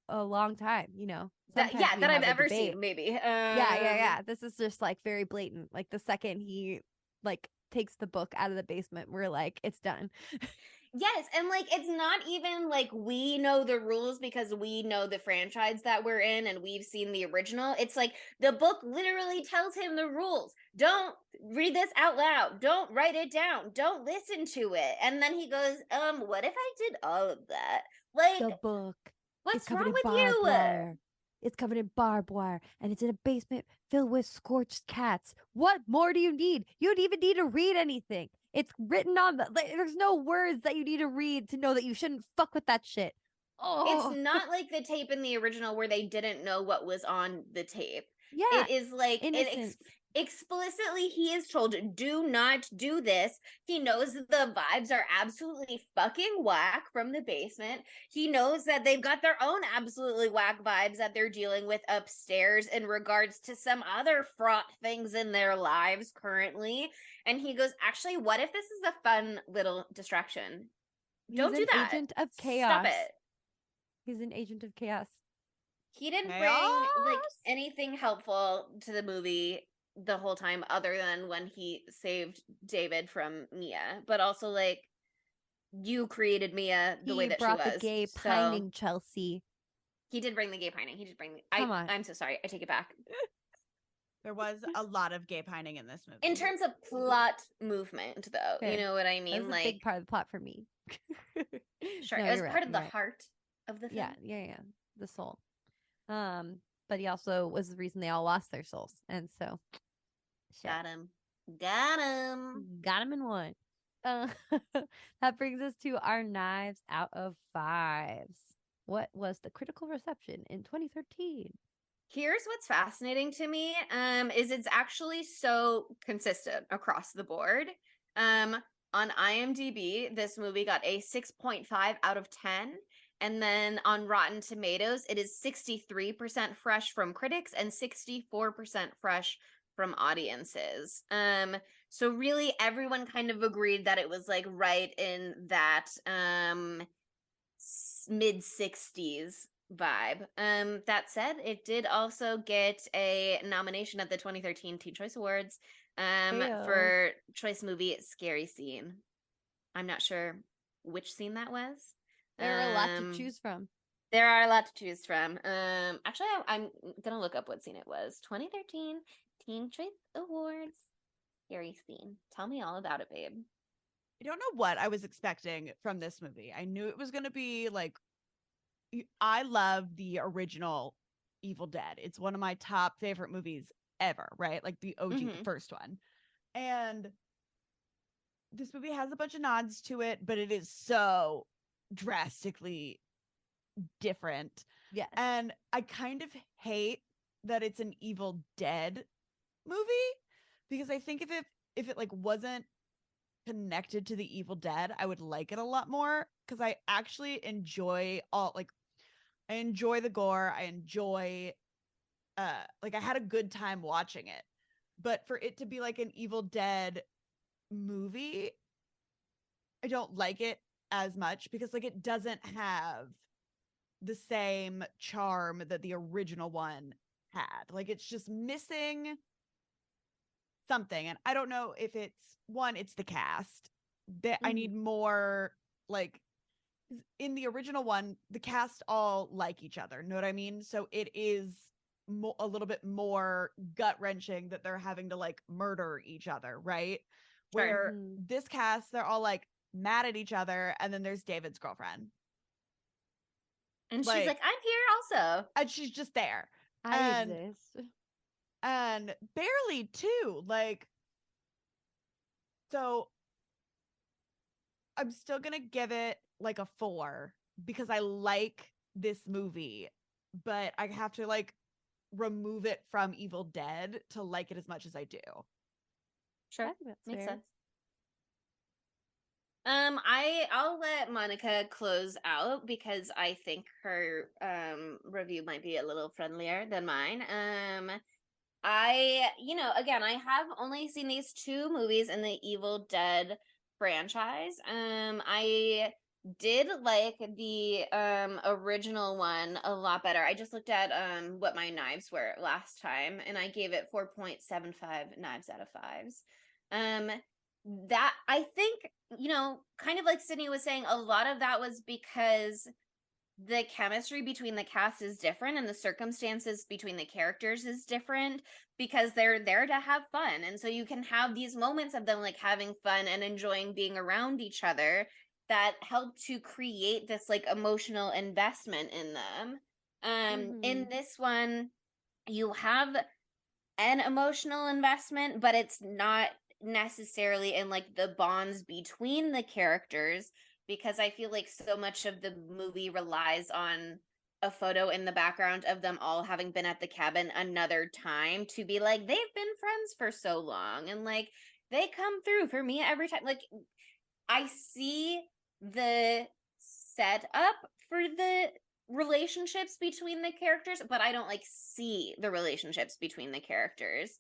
a long time, you know. That I've ever seen, maybe. Yeah. This is just like very blatant. Like the second he like takes the book out of the basement, we're like, it's done. Yes, and like it's not even like we know the rules because we know the franchise that we're in and we've seen the original. It's like the book literally tells him the rules. Don't read this out loud. Don't write it down. Don't listen to it. And then he goes, what if I did all of that? Like The book. what's wrong with you? Wire. It's covered in barbed wire and it's in a basement filled with scorched cats. What more do you need? You don't even need to read anything. It's written on there's no words that you need to read to know that you shouldn't fuck with that shit. Oh, It's not like the tape in the original where they didn't know what was on the tape. Yeah. It is like explicitly he is told, do not do this. He knows that the vibes are absolutely fucking whack from the basement. He knows that they've got their own absolutely whack vibes that they're dealing with upstairs in regards to some other fraught things in their lives currently. And he goes, actually, what if this is a fun little distraction? Don't do that. Agent of chaos. Stop it. He's an agent of chaos. He didn't bring like anything helpful to the movie the whole time other than when he saved David from Mia, but also like you created Mia the way that she was. He brought the gay pining, Chelsea. He did bring the gay pining. He did bring Come on. I'm so sorry. I take it back. There was a lot of gay pining in this movie. In terms of plot movement, though, Fair. you know what I mean? That was a big part of the plot for me. Sure, No, it was you're part right, of the you're right. heart of the film. Yeah. The soul. But he also was the reason they all lost their souls. And so shit. Got him in one. That brings us to our knives out of 5s. What was the critical reception in 2013? Here's what's fascinating to me, is it's actually so consistent across the board. On IMDb, this movie got a 6.5 out of 10. And then on Rotten Tomatoes, it is 63% fresh from critics and 64% fresh from audiences. So really everyone kind of agreed that it was like right in that mid 60s vibe. That said, it did also get a nomination at the 2013 Teen Choice Awards Heyo. for choice movie Scary Scene. I'm not sure which scene that was. There are a lot to choose from. There are a lot to choose from. Actually, I'm gonna look up what scene it was. 2013 Teen Choice Awards. Scary Scene. Tell me all about it, babe. I don't know what I was expecting from this movie. I knew it was going to be like, I love the original Evil Dead. It's one of my top favorite movies ever, right? Like the OG, the first one. And this movie has a bunch of nods to it, but it is so drastically different. Yes. And I kind of hate that it's an Evil Dead movie, because I think if it like wasn't connected to the Evil Dead, I would like it a lot more, because I actually enjoy I enjoy the gore. I enjoy like I had a good time watching it. But for it to be like an Evil Dead movie, I don't like it as much, because like it doesn't have the same charm that the original one had. Like it's just missing something. And I don't know if it's the cast that I need more, like in the original one, the cast all like each other. Know what I mean? So it is a little bit more gut wrenching that they're having to like murder each other, right? Sure. Where this cast, they're all like mad at each other, and then there's David's girlfriend. And she's like, I'm here also. And she's just there. I exist. And barely too. Like, so I'm still gonna give it like a 4, because I like this movie, but I have to like remove it from Evil Dead to like it as much as I do. Sure. I think that's Makes fair. sense. I'll let Monica close out, because I think her review might be a little friendlier than mine. Again, I have only seen these 2 movies in the Evil Dead franchise. I did like the original one a lot better. I just looked at what my knives were last time, and I gave it 4.75 knives out of 5s. That I think, kind of like Sydney was saying, a lot of that was because the chemistry between the cast is different, and the circumstances between the characters is different, because they're there to have fun. And so you can have these moments of them like having fun and enjoying being around each other that help to create this like emotional investment in them. In this one, you have an emotional investment, but it's not necessarily in like the bonds between the characters, because I feel like so much of the movie relies on a photo in the background of them all having been at the cabin another time to be like, they've been friends for so long, and like they come through for me every time. Like I see the setup for the relationships between the characters, but I don't like see the relationships between the characters.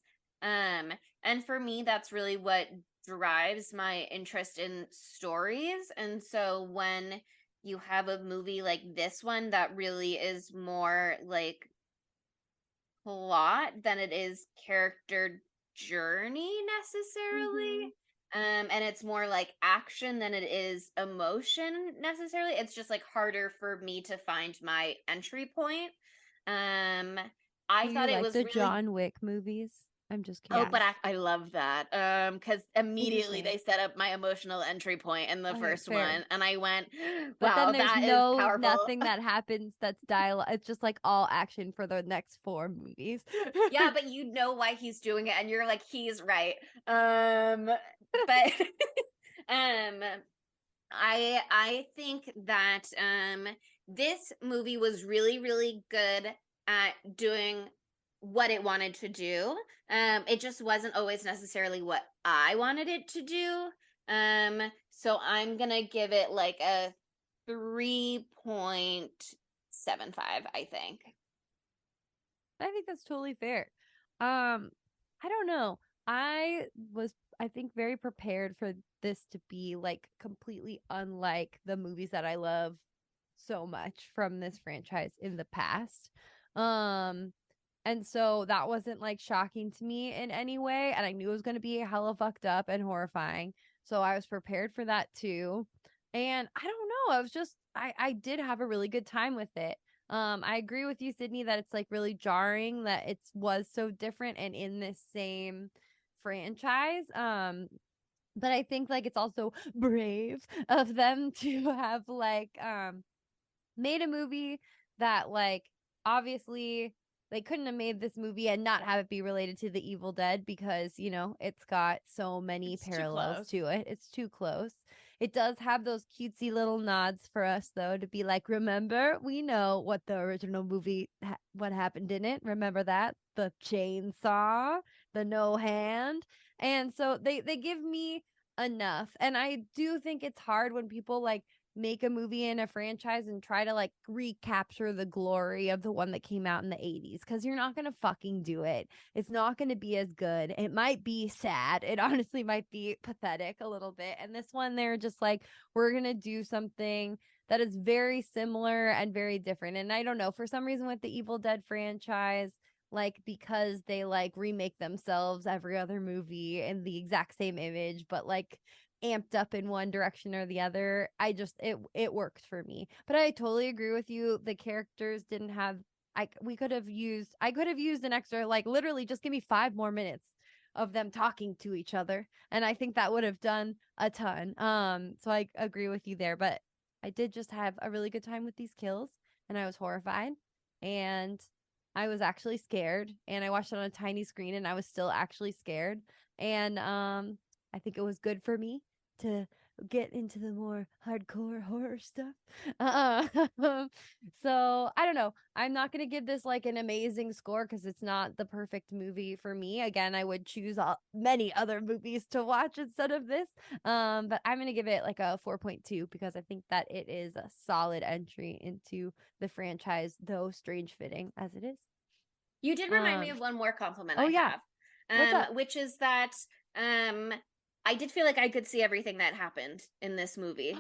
And for me, that's really what drives my interest in stories. And so when you have a movie like this one that really is more like plot than it is character journey necessarily, and it's more like action than it is emotion necessarily, it's just like harder for me to find my entry point. I Do thought you it like was the really John Wick movies? I'm just Oh, kidding. but I love that. Because immediately Interesting. they set up my emotional entry point in the Okay, first fair. one, and I went, But "Wow, then there's that is powerful." nothing that happens that's dialogue. It's just like all action for the next 4 movies. Yeah, but you know why he's doing it, and you're like, he's right. But I think that this movie was really, really good at doing what it wanted to do. It just wasn't always necessarily what I wanted it to do. So I'm gonna give it like a 3.75, I think. I think that's totally fair. I don't know. I was, I think, very prepared for this to be like completely unlike the movies that I love so much from this franchise in the past. And so that wasn't like shocking to me in any way. And I knew it was going to be hella fucked up and horrifying. So I was prepared for that too. And I don't know. I was just, I did have a really good time with it. I agree with you, Sydney, that it's like really jarring that it was so different and in this same franchise. But I think like it's also brave of them to have like made a movie that like obviously they couldn't have made this movie and not have it be related to the Evil Dead because, you know, it's got so many It's too parallels close. to it. It's too close. It does have those cutesy little nods for us though to be like, remember, we know what the original movie what happened in it. Remember that? The chainsaw, the no hand. And so they give me enough. And I do think it's hard when people like make a movie in a franchise and try to like recapture the glory of the one that came out in the 80s because you're not going to fucking do it. It's not going to be as good. It might be sad. It honestly might be pathetic a little bit. And this one, they're just like, we're going to do something that is very similar and very different. And I don't know, for some reason with the Evil Dead franchise, like because they like remake themselves every other movie in the exact same image, but like amped up in one direction or the other. I just it worked for me. But I totally agree with you. The characters didn't have I could have used an extra like literally just give me 5 more minutes of them talking to each other and I think that would have done a ton. So I agree with you there, but I did just have a really good time with these kills and I was horrified and I was actually scared and I watched it on a tiny screen and I was still actually scared and I think it was good for me to get into the more hardcore horror stuff. Uh, so I don't know. I'm not going to give this like an amazing score because it's not the perfect movie for me. Again, I would choose many other movies to watch instead of this. But I'm going to give it like a 4.2 because I think that it is a solid entry into the franchise, though strange fitting as it is. You did remind me of one more compliment oh, I yeah. What's have, up? which is that I did feel like I could see everything that happened in this movie,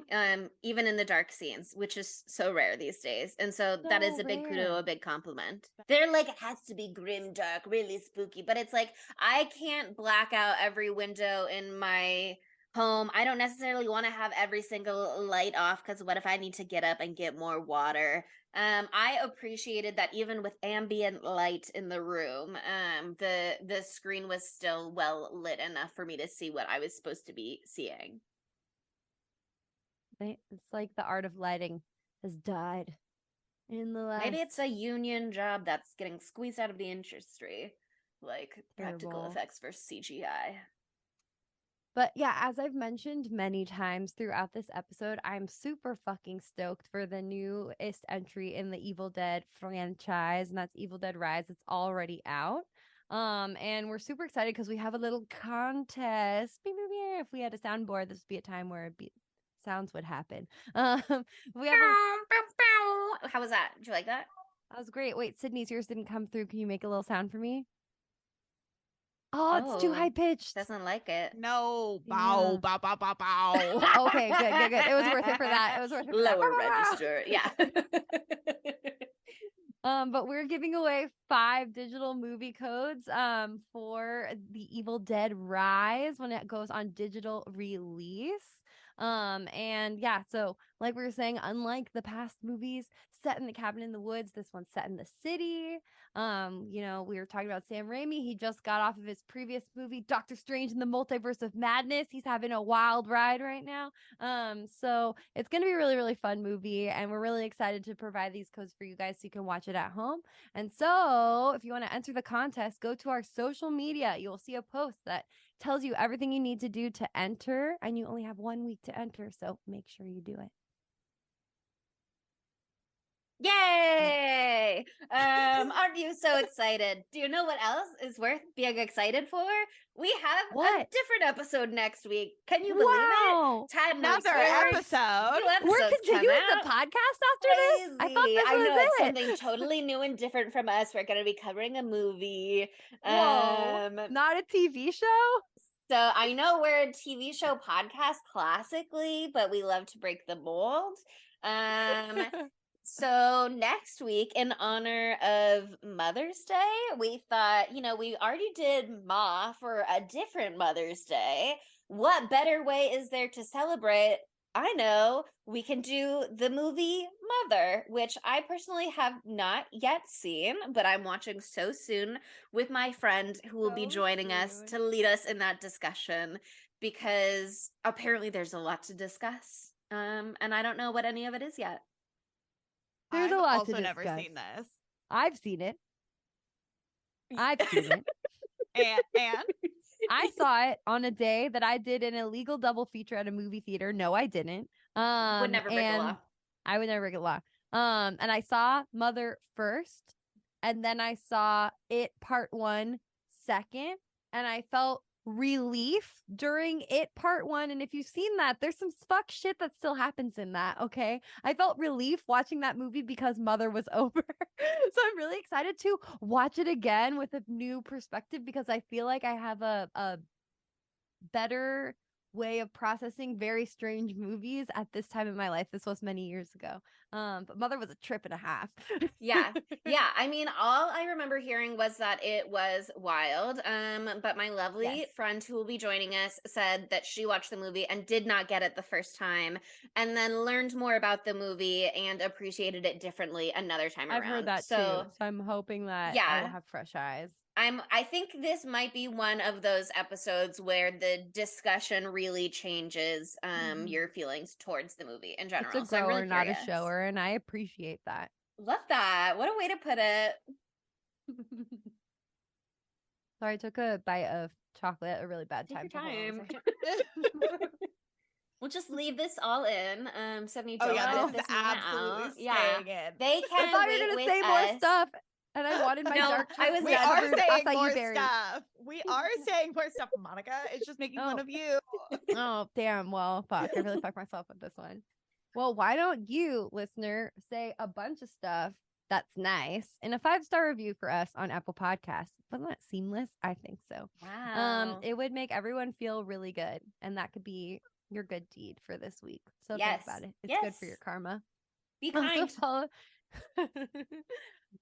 even in the dark scenes, which is so rare these days. And so that is a big kudo, rare. a big compliment. They're like, it has to be grim, dark, really spooky, but it's like, I can't black out every window in my home. I don't necessarily want to have every single light off because what if I need to get up and get more water? I appreciated that even with ambient light in the room, the screen was still well lit enough for me to see what I was supposed to be seeing. It's like the art of lighting has died in the last. Maybe it's a union job that's getting squeezed out of the industry, like practical Terrible. effects versus CGI. But yeah, as I've mentioned many times throughout this episode, I'm super fucking stoked for the newest entry in the Evil Dead franchise, and that's Evil Dead Rise. It's already out. And we're super excited because we have a little contest. If we had a soundboard, this would be a time where sounds would happen. We have How was that? Did you like that? That was great. Wait, Sydney's yours didn't come through. Can you make a little sound for me? Oh, it's too high pitched. Doesn't like it. No, bow, bow, bow, bow, bow. Okay, good. It was worth it for that. It was worth it for Lower that. register, yeah. But we're giving away 5 digital movie codes for the Evil Dead Rise when it goes on digital release. And yeah, so like we were saying, unlike the past movies set in the cabin in the woods, this one's set in the city. You know, we were talking about Sam Raimi. He just got off of his previous movie, Doctor Strange in the Multiverse of Madness. He's having a wild ride right now. So it's gonna be a really, really fun movie, and we're really excited to provide these codes for you guys so you can watch it at home. And so if you want to enter the contest, go to our social media. You'll see a post that tells you everything you need to do to enter, and you only have 1 week to enter, so make sure you do it. Yay! Aren't you so excited? Do you know what else is worth being excited for? We have a What? different episode next week. Can you believe Wow. it? Time moves Another forward. episode. New We're episodes come continuing out. the podcast after this? I thought Crazy. this I was know it's it. something totally new and different from us. We're going to be covering a movie. Whoa. Not a TV show? So I know we're a TV show podcast classically, but we love to break the mold. So next week, in honor of Mother's Day, we thought, we already did Ma for a different Mother's Day. What better way is there to celebrate? I know, we can do the movie Mother, which I personally have not yet seen, but I'm watching so soon with my friend who will be joining us to lead us in that discussion, because apparently there's a lot to discuss. And I don't know what any of it is yet. There's I've a lot also to never discuss. seen this. I've seen it. I've seen it. And I saw it on a day that I did an illegal double feature at a movie theater. No, I didn't. Would never break the law. I would never break the law. And I saw Mother first, and then I saw It Part 1 second, and I felt relief during It Part 1. And if you've seen that, there's some fuck shit that still happens in that. Okay, I felt relief watching that movie because Mother was over. So I'm really excited to watch it again with a new perspective, because I feel like I have a better way of processing very strange movies at this time in my life. This was many years ago. But Mother was a trip and a half. Yeah. I mean, all I remember hearing was that it was wild. But my lovely friend who will be joining us said that she watched the movie and did not get it the first time, and then learned more about the movie and appreciated it differently another time around. I've heard that too. So I'm hoping that I will have fresh eyes. I think this might be one of those episodes where the discussion really changes your feelings towards the movie in general. It's a grower, really not a shower, and I appreciate that. Love that. What a way to put it. Sorry, I took a bite of chocolate. A really bad time. Take your time. We'll just leave this all in. 70 this is is absolutely staying in. They can. I thought you were gonna say more stuff. And I wanted my dark chocolate. We are saying more stuff. We are saying more stuff, Monica. It's just making fun of you. Oh, damn. Well, fuck. I really fucked myself with this one. Well, why don't you, listener, say a bunch of stuff that's nice in a 5-star review for us on Apple Podcasts? Wasn't that seamless? I think so. Wow. It would make everyone feel really good. And that could be your good deed for this week. So think about it. It's good for your karma. Be kind.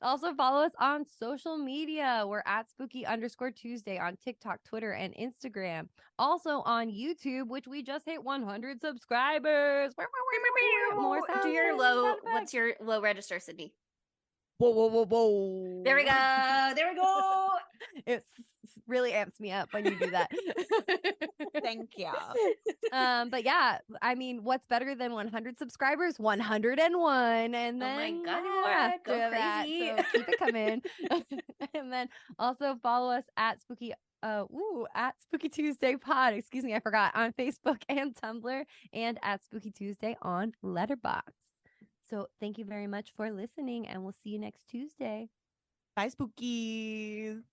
Also follow us on social media. We're at spooky_Tuesday on TikTok, Twitter, and Instagram. Also on YouTube, which we just hit 100 subscribers. More Do your low. What's your low register, Sydney? Whoa. There we go. It really amps me up when you do that. Thank you. But yeah, I mean, what's better than 100 subscribers? 101, and then oh my God, more after go that. crazy. So keep it coming. And then also follow us at Spooky Tuesday Pod. Excuse me, I forgot, on Facebook and Tumblr, and at Spooky Tuesday on Letterboxd. So thank you very much for listening, and we'll see you next Tuesday. Bye, spookies.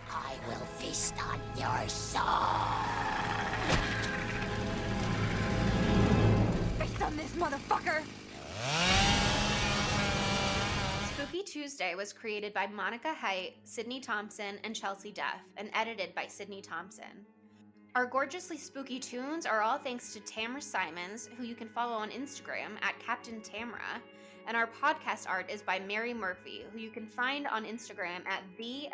I will feast on your soul. Feast on this motherfucker. Spooky Tuesday was created by Monica Haidt, Sydney Thompson, and Chelsea Duff, and edited by Sydney Thompson. Our gorgeously spooky tunes are all thanks to Tamra Simons, who you can follow on Instagram at Captain Tamra, and our podcast art is by Mary Murphy, who you can find on Instagram at _the_moon_omg.